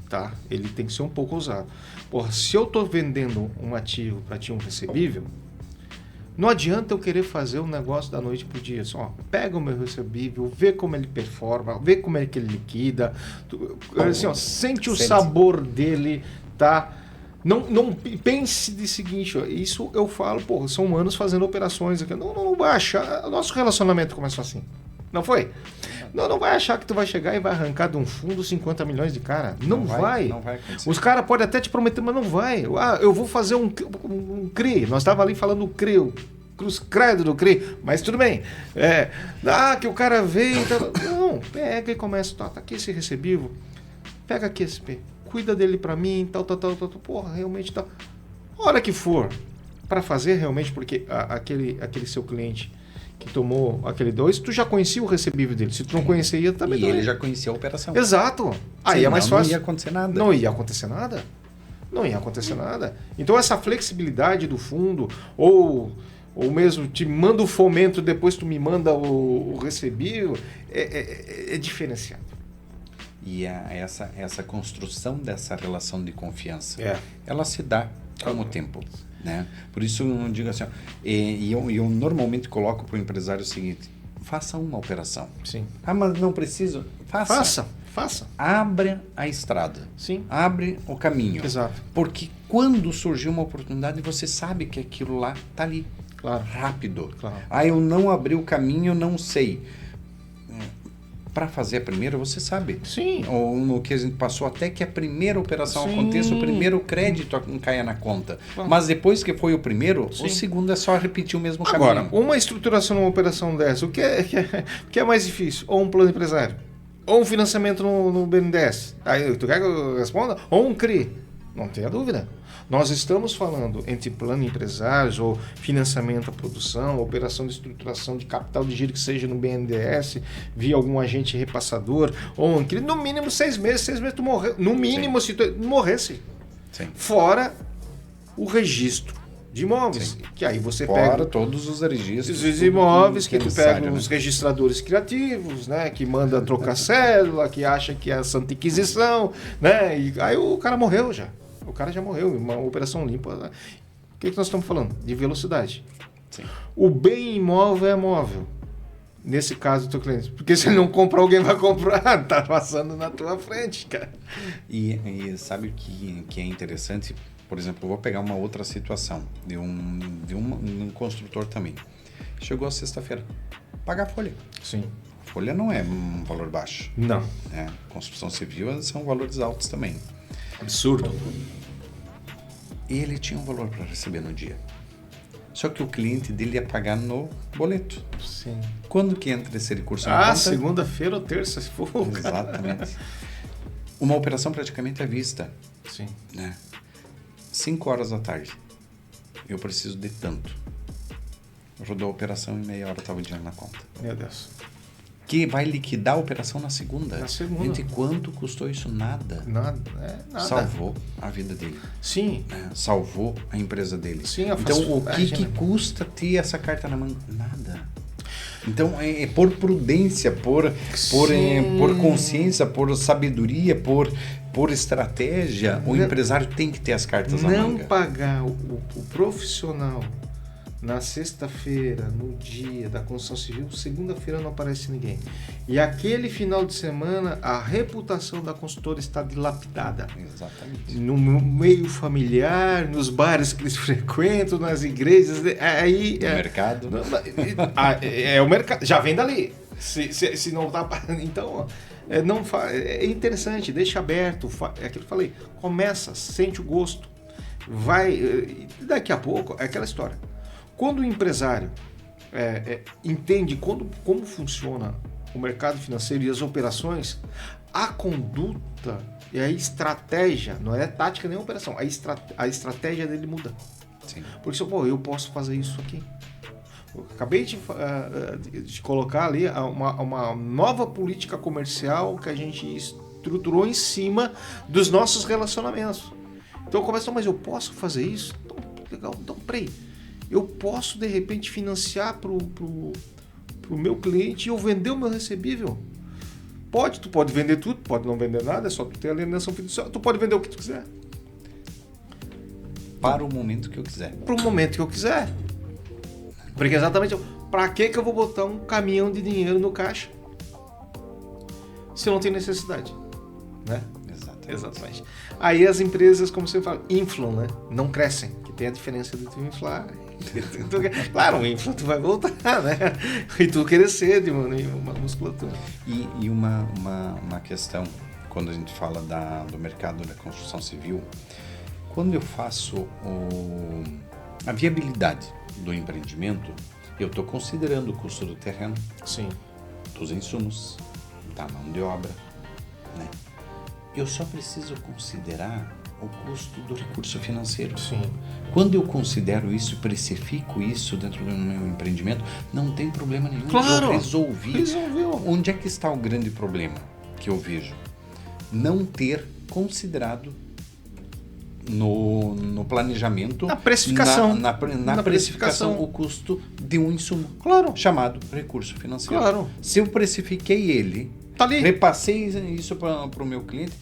tá? Ele tem que ser um pouco ousado. Porra, se eu estou vendendo um ativo para ti, um recebível, não adianta eu querer fazer um negócio da noite pro dia. Só pega o meu recebível, vê como ele performa, vê como é que ele liquida, sente o sabor dele, tá? Não pense de seguinte, isso eu falo, são anos fazendo operações aqui. Não vai achar, nosso relacionamento começou assim, não foi? Não vai achar que tu vai chegar e vai arrancar de um fundo 50 milhões de cara. Não vai. Não vai acontecer. Os caras podem até te prometer, mas não vai. Eu vou fazer um CRI. Nós estávamos ali falando do CRI, o Cruz Credo do CRI, mas tudo bem. Que o cara veio. Não, pega e começa. Tá aqui esse recebível. Pega aqui esse SP. Cuida dele pra mim, tal. Porra, realmente tá. A hora que for para fazer realmente, porque aquele seu cliente que tomou aquele 2, tu já conhecia o recebível dele. Se tu não conhecia, também. E ele já conhecia a operação. Exato. Aí é mais fácil. Não ia acontecer nada. Não ia acontecer nada. Então essa flexibilidade do fundo, ou mesmo te manda o fomento, depois tu me manda o recebível, é diferenciado. E essa construção dessa relação de confiança, ela se dá com o tempo. Né? Por isso eu digo assim, eu normalmente coloco para o empresário o seguinte: faça uma operação. Sim. Mas não preciso? Faça. Abre a estrada. Sim. Abre o caminho. Exato. Porque quando surgir uma oportunidade, você sabe que aquilo lá está ali. Claro. Rápido. Claro. Eu não abri o caminho, não sei. Para fazer a primeira, você sabe. Sim. Ou no que a gente passou, até que a primeira operação aconteça, o primeiro crédito caia na conta. Claro. Mas depois que foi o primeiro, o segundo é só repetir o mesmo caminho. Agora, uma estruturação numa operação dessa, o que é mais difícil? Ou um plano empresário? Ou um financiamento no BNDES? Aí, tu quer que eu responda? Ou um CRI? Não tenha dúvida. Nós estamos falando entre plano empresários ou financiamento à produção, operação de estruturação de capital de giro que seja no BNDES, via algum agente repassador, ou um CRI, no mínimo 6 meses. 6 meses tu morreu. No mínimo, Sim. se tu morresse. Sim. Fora o registro de imóveis. Sim. Que aí você Fora pega todos os registros. os imóveis, que tu pega né? os registradores criativos, né? Que manda trocar cédula, que acha que é a Santa Inquisição, né? E aí o cara morreu já. O cara já morreu, uma operação limpa. Né? O que nós estamos falando? De velocidade. Sim. O bem imóvel é móvel. Nesse caso do teu cliente. Porque se ele não comprar, alguém vai comprar. Tá passando na tua frente, cara. E sabe o que é interessante? Por exemplo, eu vou pegar uma outra situação de um construtor também. Chegou a sexta-feira. Pagar a folha. Sim. Folha não é um valor baixo. Não. Construção civil são valores altos também. Absurdo. E ele tinha um valor para receber no dia. Só que o cliente dele ia pagar no boleto. Sim. Quando que entra esse recurso na conta? Segunda-feira ou terça, se for. Exatamente. Uma operação praticamente à vista. Sim. Né? 5 horas da tarde. Eu preciso de tanto. Rodou a operação em meia hora estava o dinheiro na conta. Meu Deus. Que vai liquidar a operação na segunda. Na segunda. Gente, quanto custou isso? Nada. Nada. Salvou a vida dele. Sim. Salvou a empresa dele. Sim, então, o que custa ter essa carta na mão? Nada. Então, por prudência, por consciência, por sabedoria, por estratégia, o empresário tem que ter as cartas na manga. Não pagar o profissional na sexta-feira, no dia da construção civil, segunda-feira não aparece ninguém. E aquele final de semana, a reputação da consultora está dilapidada. Exatamente. No meio familiar, nos bares que eles frequentam, nas igrejas, aí... No mercado. É o mercado, já vem dali. Se não tá... Então, é interessante, deixa aberto, é aquilo que eu falei, começa, sente o gosto, vai... Daqui a pouco, é aquela história. Quando o empresário entende como funciona o mercado financeiro e as operações, a conduta e a estratégia, não é tática nem operação, a estratégia dele muda. Sim. Porque eu posso fazer isso aqui. Eu acabei de colocar ali uma nova política comercial que a gente estruturou em cima dos nossos relacionamentos. Então começa, mas eu posso fazer isso? Então, legal, então peraí. Eu posso, de repente, financiar para o meu cliente e eu vender o meu recebível? Tu pode vender tudo, pode não vender nada, é só tu ter a alienação fiduciária. Tu pode vender o que tu quiser. Para o momento que eu quiser. Para o momento que eu quiser. Porque exatamente, para que eu vou botar um caminhão de dinheiro no caixa? Se eu não tenho necessidade. Né? Exatamente. Aí as empresas, como você fala, inflam, né? Não crescem. Que tem a diferença de tu inflar. Claro, o infla tu vai voltar, né? E tu crescer, diminuir uma musculatura. E uma questão, quando a gente fala do mercado da construção civil, quando eu faço a viabilidade do empreendimento, eu estou considerando o custo do terreno, sim, dos insumos, da mão de obra, né? Eu só preciso considerar o custo do recurso financeiro. Sim. Quando eu considero isso, precifico isso dentro do meu empreendimento, não tem problema nenhum. Claro. Eu resolveu. Onde é que está o grande problema que eu vejo? Não ter considerado no planejamento, na precificação, na precificação o custo de um insumo, claro, chamado recurso financeiro. Claro. Se eu precifiquei ele, tá ali, repassei isso para o meu cliente,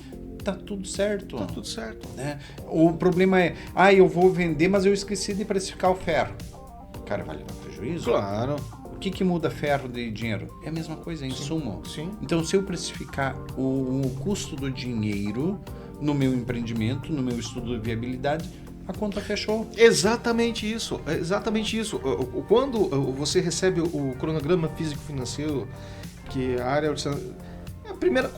tá tudo certo. Tá tudo certo. Né? O problema é, eu vou vender, mas eu esqueci de precificar o ferro. O cara vai levar prejuízo? Claro. O que muda ferro de dinheiro? É a mesma coisa, é insumo. Sim. Então, se eu precificar o custo do dinheiro no meu empreendimento, no meu estudo de viabilidade, a conta fechou. Exatamente isso. Quando você recebe o cronograma físico-financeiro, que a área... A primeira...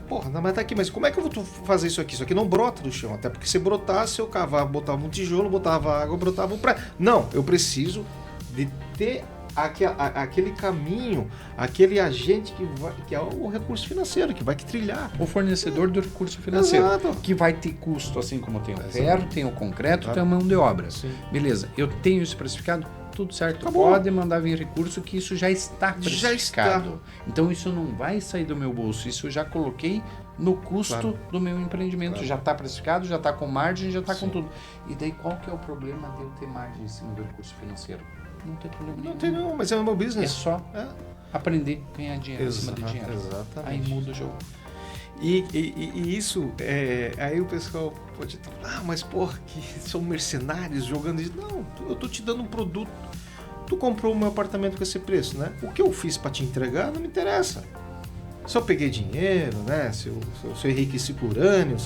Porra, mas tá aqui, mas como é que eu vou fazer isso aqui? Isso aqui não brota do chão, até porque se brotasse, eu cavava, botava um tijolo, botava água, brotava um pré. Não, eu preciso de ter aquele caminho, aquele agente que é o recurso financeiro, que vai trilhar. O fornecedor do recurso financeiro. Exato. Que vai ter custo, assim como tem o Exato. ferro, tem o concreto, Exato. tem a mão de obra. Sim. Beleza, eu tenho isso precificado? Tudo certo. Acabou. Pode mandar vir recurso que isso já está Já precificado. Então isso não vai sair do meu bolso, isso eu já coloquei no custo Claro. do meu empreendimento. Claro. Já está precificado, já está com margem, já está com Sim. tudo. E daí qual que é o problema de eu ter margem em cima do recurso financeiro? Não tem problema nenhum. Não tem não, mas é o meu É business. só É. aprender a ganhar dinheiro em cima de dinheiro. Exatamente. Aí muda o jogo. E isso, aí o pessoal pode falar, mas porra, que são mercenários jogando isso. Não, eu tô te dando um produto. Tu comprou o meu apartamento com esse preço, né? O que eu fiz para te entregar não me interessa. Se eu peguei dinheiro, né? Se eu enriqueci por urânio,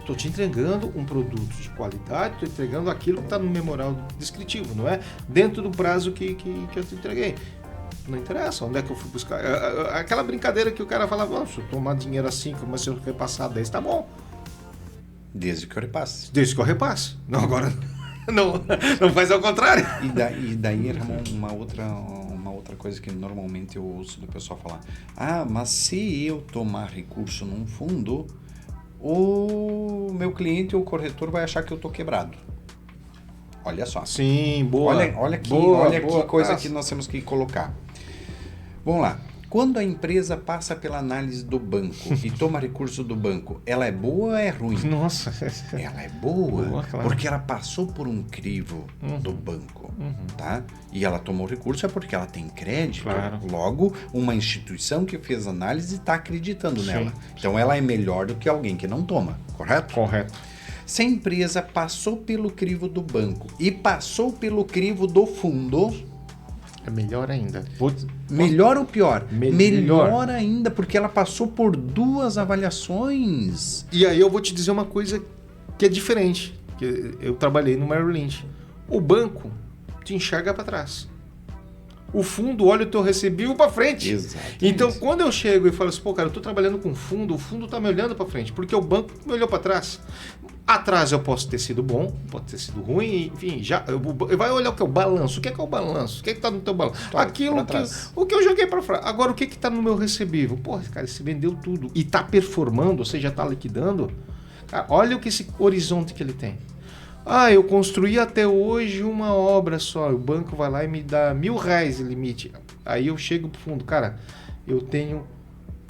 tô te entregando um produto de qualidade, tô entregando aquilo que está no memorial descritivo, não é? Dentro do prazo que eu te entreguei. Não interessa, onde é que eu fui buscar? Aquela brincadeira que o cara falava, se eu tomar dinheiro assim, mas se eu repassar 10, tá bom. Desde que eu repasse. Desde que eu repasse. Não, agora não faz ao contrário. E daí, Ramon, uma outra coisa que normalmente eu ouço do pessoal falar. Mas se eu tomar recurso num fundo, o meu cliente ou o corretor vai achar que eu tô quebrado. Olha só. Sim, boa. Olha aqui, boa, que coisa que nós temos que colocar. Vamos lá. Quando a empresa passa pela análise do banco e toma recurso do banco, ela é boa ou é ruim? Nossa. Ela é boa, Boa, claro. porque ela passou por um crivo do banco, tá? E ela tomou recurso é porque ela tem crédito. Claro. Logo, uma instituição que fez análise está acreditando Sim. nela. Então, ela é melhor do que alguém que não toma, correto? Correto. Se a empresa passou pelo crivo do banco e passou pelo crivo do fundo, É melhor ainda. melhor ou pior? Melhor. Melhor ainda, porque ela passou por duas avaliações. E aí eu vou te dizer uma coisa que é diferente. Que eu trabalhei no Merrill Lynch. O banco te enxerga para trás. O fundo olha o teu recebível para frente. Exatamente. Então, quando eu chego e falo assim, pô, cara, eu tô trabalhando com fundo, o fundo tá me olhando para frente, porque o banco me olhou para trás. Atrás eu posso ter sido bom, pode ter sido ruim, enfim, vai olhar o que é o balanço. O que é o balanço? O que é que tá no teu balanço? Aquilo o que eu joguei para frente. Agora, o que tá no meu recebível? Pô, cara, você vendeu tudo e tá performando, ou seja, tá liquidando. Cara, olha o que esse horizonte que ele tem. Eu construí até hoje uma obra só. O banco vai lá e me dá R$1.000 de limite. Aí eu chego pro fundo, cara, eu tenho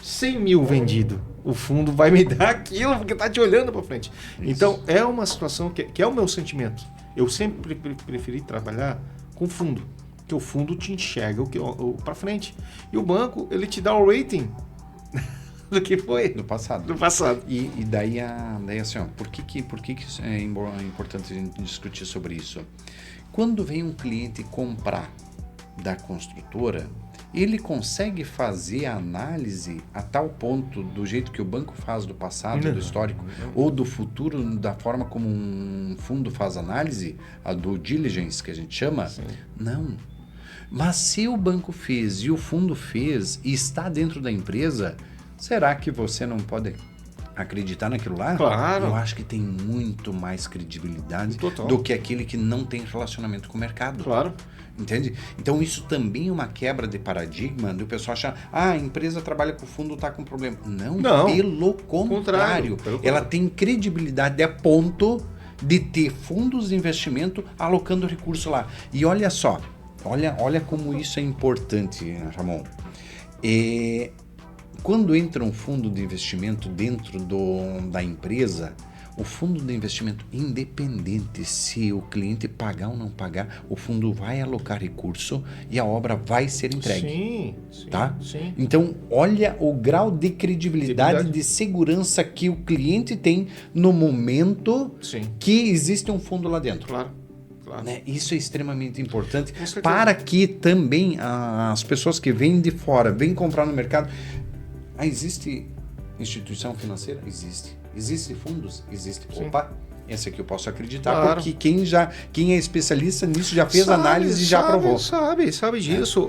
100 mil vendido. O fundo vai me dar aquilo porque tá te olhando para frente. Isso. Então é uma situação que é o meu sentimento. Eu sempre preferi trabalhar com fundo, que o fundo te enxerga para frente. E o banco, ele te dá o rating do que foi Do passado. do passado. E daí assim, ó, por que é importante a gente discutir sobre isso? Quando vem um cliente comprar da construtora, ele consegue fazer a análise a tal ponto do jeito que o banco faz do passado, do histórico, ou do futuro, da forma como um fundo faz análise, a do diligence que a gente chama? Sim. Não. Mas se o banco fez e o fundo fez e está dentro da empresa, será que você não pode acreditar naquilo lá? Claro. Eu acho que tem muito mais credibilidade Total. do que aquele que não tem relacionamento com o mercado. Claro. Entende? Então isso também é uma quebra de paradigma do pessoal achar, a empresa trabalha com fundo, está com problema. Não, pelo contrário. Ela tem credibilidade a ponto de ter fundos de investimento alocando recurso lá. E olha só, olha como isso é importante, Ramon. Quando entra um fundo de investimento dentro da empresa, o fundo de investimento, independente se o cliente pagar ou não pagar, o fundo vai alocar recurso e a obra vai ser entregue. Sim, Tá? sim. Então, olha o grau de credibilidade, de segurança que o cliente tem no momento Sim. que existe um fundo lá dentro. Claro. Claro. Né? Isso é extremamente importante Com certeza. para que também as pessoas que vêm de fora, vêm comprar no mercado. Existe instituição financeira? Existe. Existe fundos? Existe. Sim. Opa, esse aqui eu posso acreditar, Claro. porque quem é especialista nisso já fez análise e já aprovou. Sabe disso.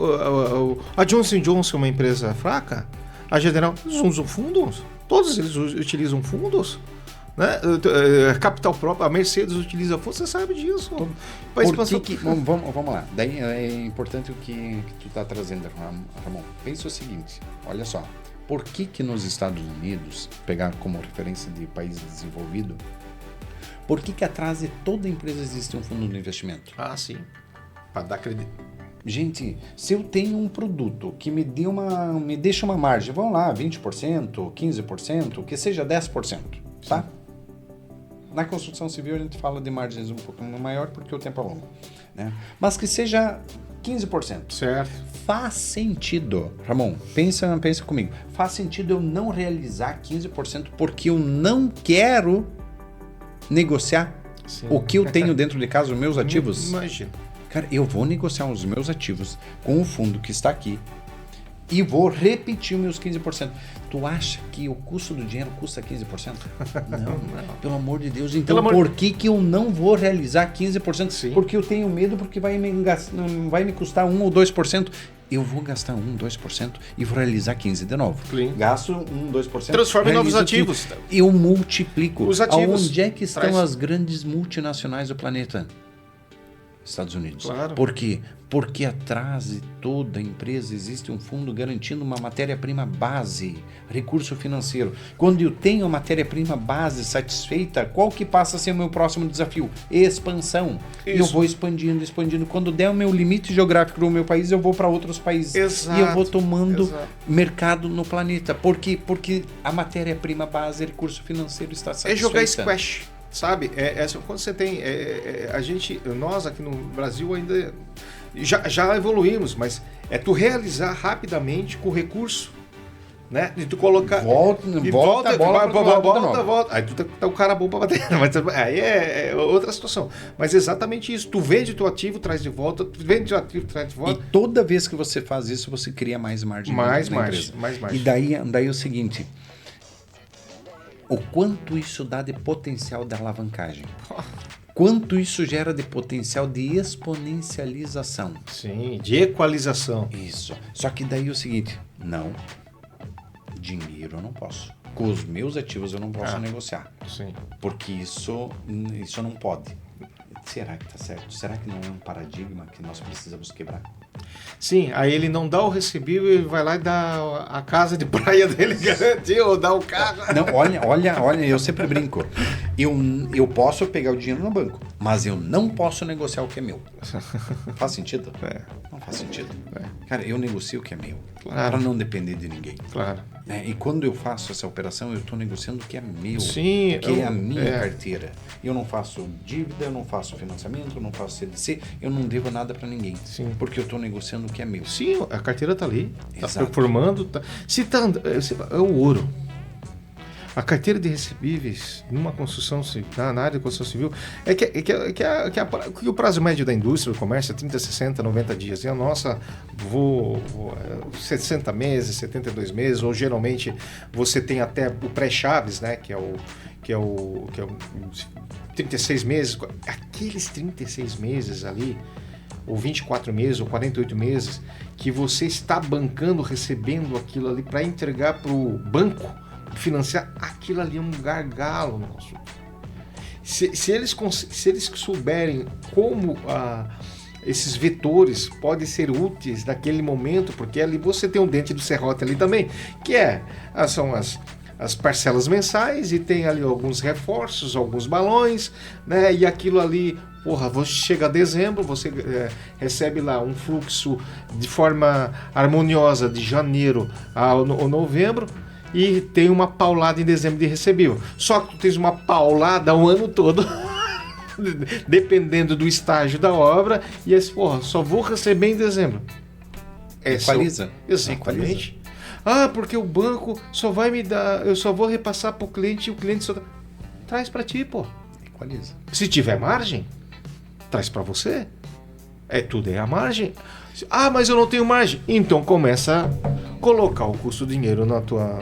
A Johnson & Johnson é uma empresa fraca. A General, eles usam fundos. Todos eles utilizam fundos. Né? Capital próprio, a Mercedes utiliza força, você sabe disso. Vamos lá. Daí é importante o que tu está trazendo, Ramon. Pensa o seguinte, olha só. Por que nos Estados Unidos, pegar como referência de país desenvolvido, por que atrás de toda empresa existe um fundo de investimento? Ah, sim. Para dar crédito. Gente, se eu tenho um produto que me deixa uma margem, vamos lá, 20%, 15%, que seja 10%, tá? Na construção civil a gente fala de margens um pouco maior porque o tempo é longo, né? Mas que seja 15%. Certo. Faz sentido, Ramon, pensa comigo, faz sentido eu não realizar 15% porque eu não quero negociar o que eu tenho dentro de casa, os meus ativos? Imagina. Cara, eu vou negociar os meus ativos com o fundo que está aqui e vou repetir os meus 15%. Tu acha que o custo do dinheiro custa 15%? Não. Pelo amor de Deus. Então, por que eu não vou realizar 15%? Sim. Porque eu tenho medo, porque vai me custar 1 ou 2%. Eu vou gastar 1, 2% e vou realizar 15% de novo. Sim. Gasto 1, 2%. Transforma em novos ativos. Eu multiplico. Os ativos. Onde é que estão as grandes multinacionais do planeta? Estados Unidos. Claro. Por quê? Porque atrás de toda empresa existe um fundo garantindo uma matéria-prima base, recurso financeiro. Quando eu tenho a matéria-prima base satisfeita, qual que passa a ser o meu próximo desafio? Expansão. Isso. E eu vou expandindo. Quando der o meu limite geográfico do meu país, eu vou para outros países. Exato. E eu vou tomando mercado no planeta. Por quê? Porque a matéria-prima base, recurso financeiro está satisfeita. É jogar squash. Sabe, quando você tem, nós aqui no Brasil ainda já evoluímos, mas é tu realizar rapidamente com o recurso, né? E tu colocar... Volta a bola, volta. Aí tu tá o cara bom pra bater, mas aí é outra situação. Mas exatamente isso, tu vende teu ativo, traz de volta, tu vende teu ativo, traz de volta. E toda vez que você faz isso, você cria mais margem. Mais margem. E daí é o seguinte... O quanto isso dá de potencial de alavancagem. Quanto isso gera de potencial de exponencialização. Sim, de equalização. Isso. Só que daí é o seguinte, não, dinheiro eu não posso. Com os meus ativos eu não posso negociar. Sim. Porque isso não pode. Será que está certo? Será que não é um paradigma que nós precisamos quebrar? Sim, aí ele não dá o recebível e vai lá e dá a casa de praia dele garantir ou dá o carro. Não, olha, eu sempre brinco. Eu posso pegar o dinheiro no banco, mas eu não posso negociar o que é meu. Faz sentido? Não faz sentido. Cara, eu negocio o que é meu. Claro. Para não depender de ninguém. Claro. E quando eu faço essa operação, eu estou negociando o que é meu. Sim, que é a minha carteira. Eu não faço dívida, eu não faço financiamento, eu não faço CDC, eu não devo nada para ninguém. Sim. Porque eu estou negociando o que é meu. Sim, a carteira está ali, está Exato. performando. É o ouro. A carteira de recebíveis numa construção civil, na área de construção civil, que o prazo médio da indústria, do comércio é 30, 60, 90 dias. E a nossa, 60 meses, 72 meses, ou geralmente você tem até o pré-chaves, né, que é o 36 meses. Aqueles 36 meses ali, ou 24 meses, ou 48 meses, que você está bancando, recebendo aquilo ali para entregar para o banco, financiar, aquilo ali é um gargalo no consultor. Se eles souberem como esses vetores podem ser úteis naquele momento, porque ali você tem um dente do serrote ali também, que são as parcelas mensais, e tem ali alguns reforços, alguns balões, né? E aquilo ali, chega a dezembro, você recebe lá um fluxo de forma harmoniosa de janeiro a novembro, e tem uma paulada em dezembro de recebível. Só que tu tens uma paulada o ano todo, dependendo do estágio da obra, e esse, só vou receber em dezembro. Equaliza. Exatamente. Porque o banco só vai me dar, eu só vou repassar para o cliente, e o cliente só traz para ti, Equaliza. Se tiver margem, traz para você. Tudo é a margem. Mas eu não tenho margem. Então começa a colocar o custo do dinheiro na tua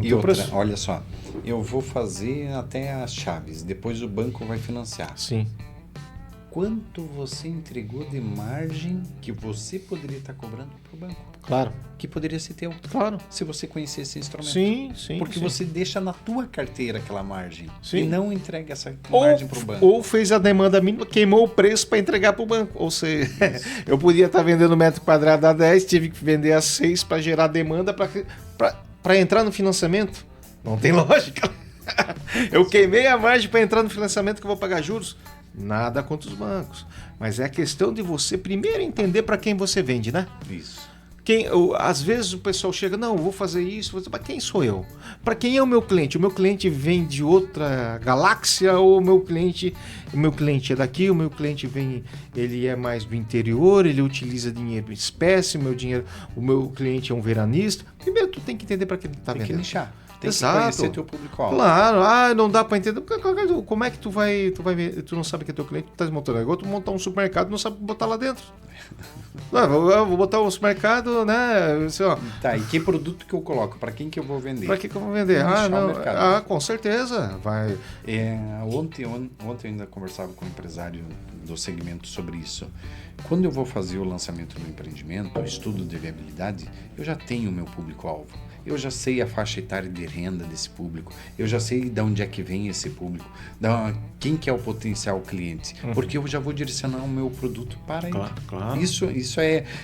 e outra, preço. Olha só, eu vou fazer até as chaves, depois o banco vai financiar. Sim. quanto você entregou de margem que você poderia estar cobrando para o banco. Claro. Que poderia ser teu. Claro. Se você conhecer esse instrumento. Sim, sim. Porque você deixa na tua carteira aquela margem. Sim. E não entrega essa margem para o banco. Ou fez a demanda mínima, queimou o preço para entregar para o banco. Ou seja, eu podia estar vendendo metro quadrado a 10, tive que vender a 6 para gerar demanda para entrar no financiamento. Não tem lógica. Eu queimei a margem para entrar no financiamento que eu vou pagar juros. Nada contra os bancos. Mas é a questão de você primeiro entender para quem você vende, né? Isso. Às vezes o pessoal chega, não, eu vou fazer isso, mas quem sou eu? Para quem é o meu cliente? O meu cliente vem de outra galáxia ou o meu cliente é daqui, o meu cliente vem, ele é mais do interior, ele utiliza dinheiro em espécie, o meu cliente é um veranista. Primeiro tu tem que entender para quem ele está vendendo. Tem que nichar. Tem Exato. que conhecer teu público-alvo. Claro, não dá para entender. Como é que tu vai ver? Tu não sabe que é teu cliente, tu tá desmontando. Agora tu montar um supermercado, não sabe botar lá dentro. Não, eu vou botar um supermercado, né? Assim, ó. Tá, e que produto que eu coloco? Para quem que eu vou vender? Para que eu vou vender? Com certeza. Vai. Ontem eu ainda conversava com um empresário do segmento sobre isso. Quando eu vou fazer o lançamento do empreendimento, o estudo de viabilidade, eu já tenho o meu público-alvo. Eu já sei a faixa etária de renda desse público. Eu já sei de onde é que vem esse público. Quem que é o potencial cliente. Porque eu já vou direcionar o meu produto para ele. Claro.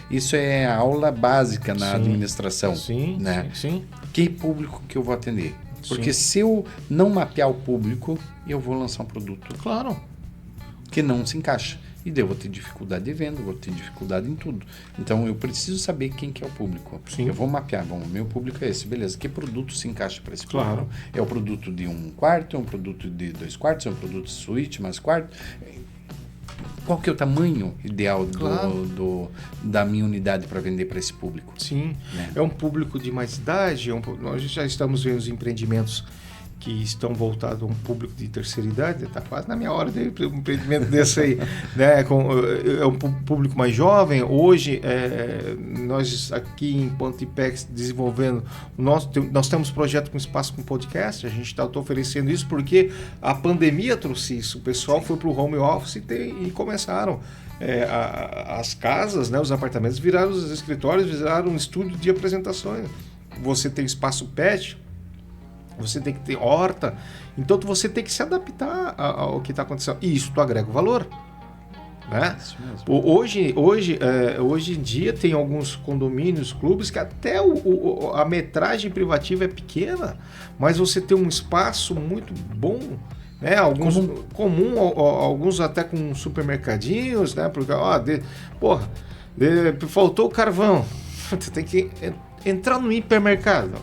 Isso é a aula básica na administração. Sim, né? sim. Que público que eu vou atender? Porque se eu não mapear o público, eu vou lançar um produto que não se encaixa. E daí eu vou ter dificuldade de venda, vou ter dificuldade em tudo. Então eu preciso saber quem que é o público. Sim. Eu vou mapear, bom, o meu público é esse, beleza. Que produto se encaixa para esse Claro. público? É o produto de 1 quarto, é um produto de 2 quartos, é um produto de suíte mais quarto? Qual que é o tamanho ideal da minha unidade para vender para esse público? Sim, né? É um público de mais idade, nós já estamos vendo os empreendimentos que estão voltados a um público de terceira idade, está quase na minha hora de um empreendimento desse aí, né? É um público mais jovem. Hoje, nós aqui em Ponte Ipex desenvolvendo, nós temos projeto com espaço com podcast, a gente está oferecendo isso porque a pandemia trouxe isso, o pessoal foi para o home office e começaram. As casas, né, os apartamentos viraram os escritórios, viraram um estúdio de apresentações. Você tem espaço pet, você tem que ter horta, então você tem que se adaptar ao que está acontecendo. E isso tu agrega o valor. Né? Isso mesmo. Hoje em dia tem alguns condomínios, clubes, que até a metragem privativa é pequena, mas você tem um espaço muito bom. Né? Alguns alguns até com supermercadinhos, né? Porque faltou o carvão. Você tem que entrar no hipermercado.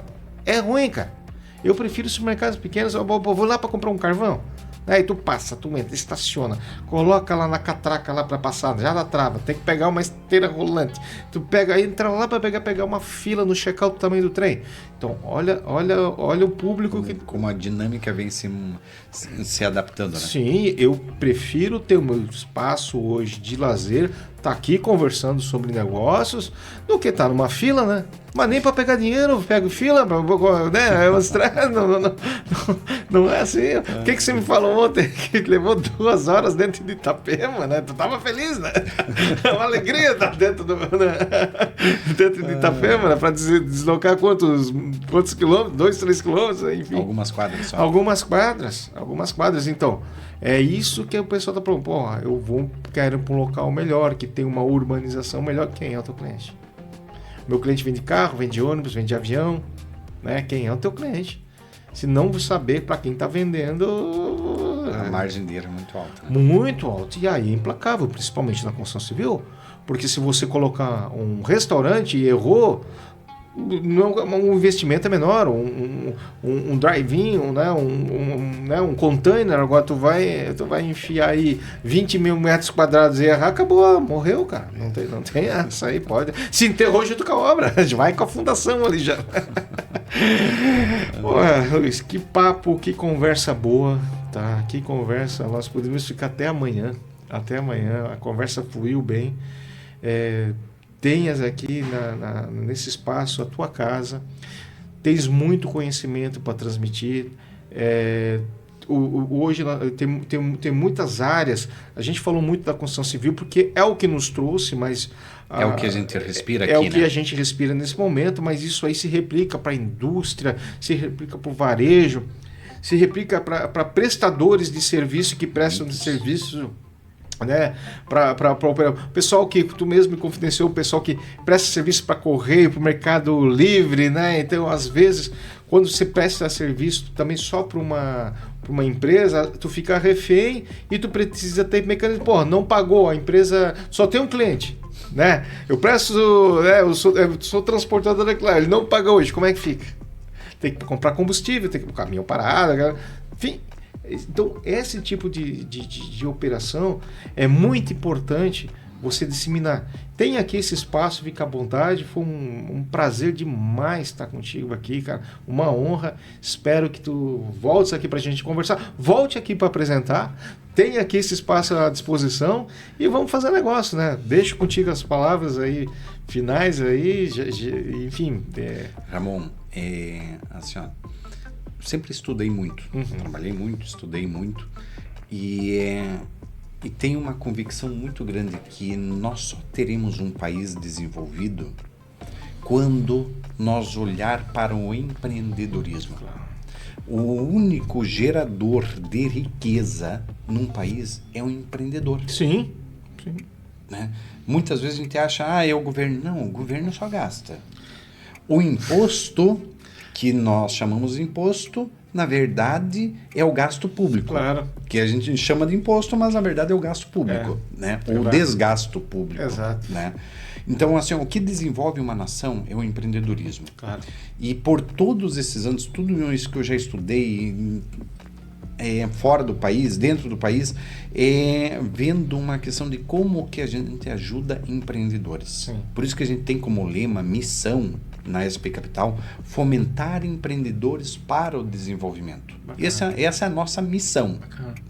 É ruim, cara. Eu prefiro supermercados pequenos. Eu vou lá para comprar um carvão. Aí tu passa, tu entra, estaciona, coloca lá na catraca lá para passar, já dá trava, tem que pegar uma esteira rolante. Tu entra lá para pegar uma fila no check-out do tamanho do trem. Então, olha o público como a dinâmica vem se adaptando, né? Sim, eu prefiro ter o meu espaço hoje de lazer, tá aqui conversando sobre negócios, do que estar numa fila, né? Mas nem para pegar dinheiro, eu pego fila, né? Não é assim. O que você me falou ontem? Que levou 2 horas dentro de Itapema, né? Tu tava feliz, né? Uma alegria estar dentro de Itapema, né? Para deslocar quantos quilômetros? 2, 3 quilômetros, enfim. Algumas quadras só. Algumas quadras. Então, é isso que o pessoal tá falando. Quero ir para um local melhor, que tem uma urbanização melhor. Quem é o teu cliente? Meu cliente vende carro, vende ônibus, vende avião, né? Quem é o teu cliente? Se não saber para quem está vendendo... A margem dele é muito alta. Né? Muito alta. E aí é implacável, principalmente na construção civil. Porque se você colocar um restaurante e errou, um investimento é menor, um drive-in, né, um container, agora tu vai enfiar aí 20 mil metros quadrados e errar, acabou, morreu, cara. Não tem essa aí, pode. Se enterrou junto com a obra, vai com a fundação ali já. Luiz, que papo, que conversa boa, tá? Que conversa, nós podemos ficar até amanhã, a conversa fluiu bem. Tenhas aqui nesse espaço a tua casa, tens muito conhecimento para transmitir, hoje tem muitas áreas. A gente falou muito da construção civil porque é o que nos trouxe, mas... É o que a gente respira aqui, é o que a gente respira nesse momento, mas isso aí se replica para a indústria, se replica para o varejo, se replica para prestadores de serviço que prestam de serviço, né? Para o pessoal que tu mesmo me confidenciou, o pessoal que presta serviço para correio, para o Mercado Livre, né? Então, às vezes, quando você presta serviço também só para uma empresa, tu fica refém e tu precisa ter mecanismo. Pô, não pagou, a empresa só tem um cliente, né? Eu presto, né? Eu sou transportador daquilo, ele não pagou hoje, como é que fica? Tem que comprar combustível, tem que o caminhão parado, enfim. Então, esse tipo de operação é muito importante você disseminar. Tem aqui esse espaço, fica à vontade. Foi um prazer demais estar contigo aqui, cara. Uma honra. Espero que tu voltes aqui para a gente conversar. Volte aqui para apresentar. Tem aqui esse espaço à disposição e vamos fazer negócio, né? Deixo contigo as palavras aí finais aí, enfim. Ramon, assim, ó, sempre estudei muito, trabalhei muito, estudei muito e tenho uma convicção muito grande que nós só teremos um país desenvolvido quando nós olhar para o empreendedorismo. O único gerador de riqueza num país é o empreendedor. Sim. Né? Muitas vezes a gente acha, é o governo. Não, o governo só gasta. O imposto, que nós chamamos de imposto, na verdade é o gasto público. Claro. Que a gente chama de imposto, mas na verdade é o gasto público, né? O desgasto público. Exato. Né? Então, assim, o que desenvolve uma nação é o empreendedorismo. Claro. E por todos esses anos, tudo isso que eu já estudei fora do país, dentro do país, vendo uma questão de como que a gente ajuda empreendedores. Sim. Por isso que a gente tem como lema, missão, na SP Capital, fomentar empreendedores para o desenvolvimento. Essa é a nossa missão.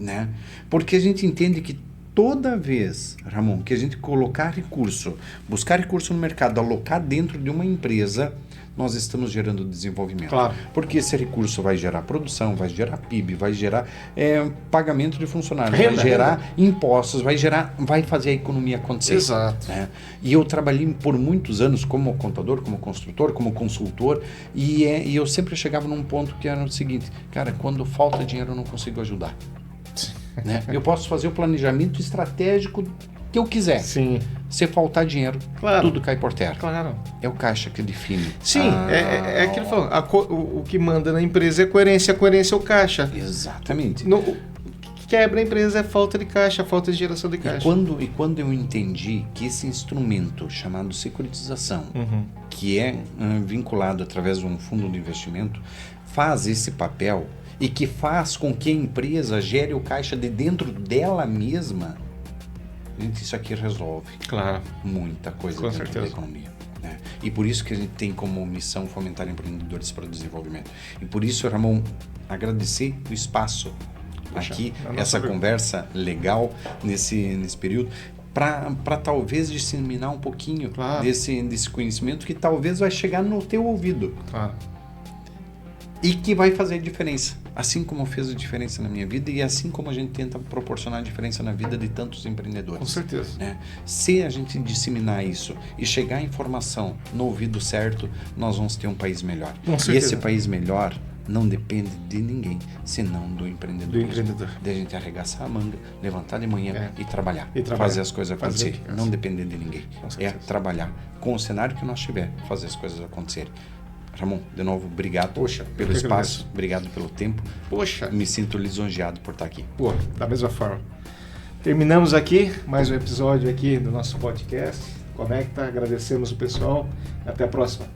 Né? Porque a gente entende que toda vez, Ramon, que a gente colocar recurso, buscar recurso no mercado, alocar dentro de uma empresa, nós estamos gerando desenvolvimento. Claro. Porque esse recurso vai gerar produção, vai gerar PIB, vai gerar pagamento de funcionários, vai gerar impostos, vai fazer a economia acontecer. Exato. Né? E eu trabalhei por muitos anos como contador, como construtor, como consultor, e eu sempre chegava num ponto que era o seguinte, cara, quando falta dinheiro eu não consigo ajudar. Né? Eu posso fazer o planejamento estratégico que eu quiser. Sim. Se faltar dinheiro, tudo cai por terra. Claro. É o caixa que define. Sim, é aquilo que falou. O que manda na empresa é a coerência é o caixa. Exatamente. O que quebra a empresa é a falta de caixa, a falta de geração de caixa. E quando eu entendi que esse instrumento chamado securitização, que é vinculado através de um fundo de investimento, faz esse papel e que faz com que a empresa gere o caixa de dentro dela mesma, gente, isso aqui resolve muita coisa com dentro certeza. da economia. Né? E por isso que a gente tem como missão fomentar empreendedores para o desenvolvimento. E por isso, Ramon, agradecer o espaço aqui, essa conversa legal nesse período, para talvez disseminar um pouquinho desse conhecimento que talvez vai chegar no teu ouvido. E que vai fazer diferença. Assim como fez a diferença na minha vida e assim como a gente tenta proporcionar a diferença na vida de tantos empreendedores. Com certeza. Né? Se a gente disseminar isso e chegar a informação no ouvido certo, nós vamos ter um país melhor. Com certeza. E esse país melhor não depende de ninguém, senão do empreendedor. De a gente arregaçar a manga, levantar de manhã e trabalhar. Fazer as coisas acontecerem. Não depender de ninguém. É trabalhar com o cenário que nós tiver, fazer as coisas acontecerem. Ramon, de novo, obrigado pelo espaço, obrigado pelo tempo. Me sinto lisonjeado por estar aqui. Da mesma forma. Terminamos aqui mais um episódio aqui do nosso podcast. Conecta, agradecemos o pessoal. Até a próxima.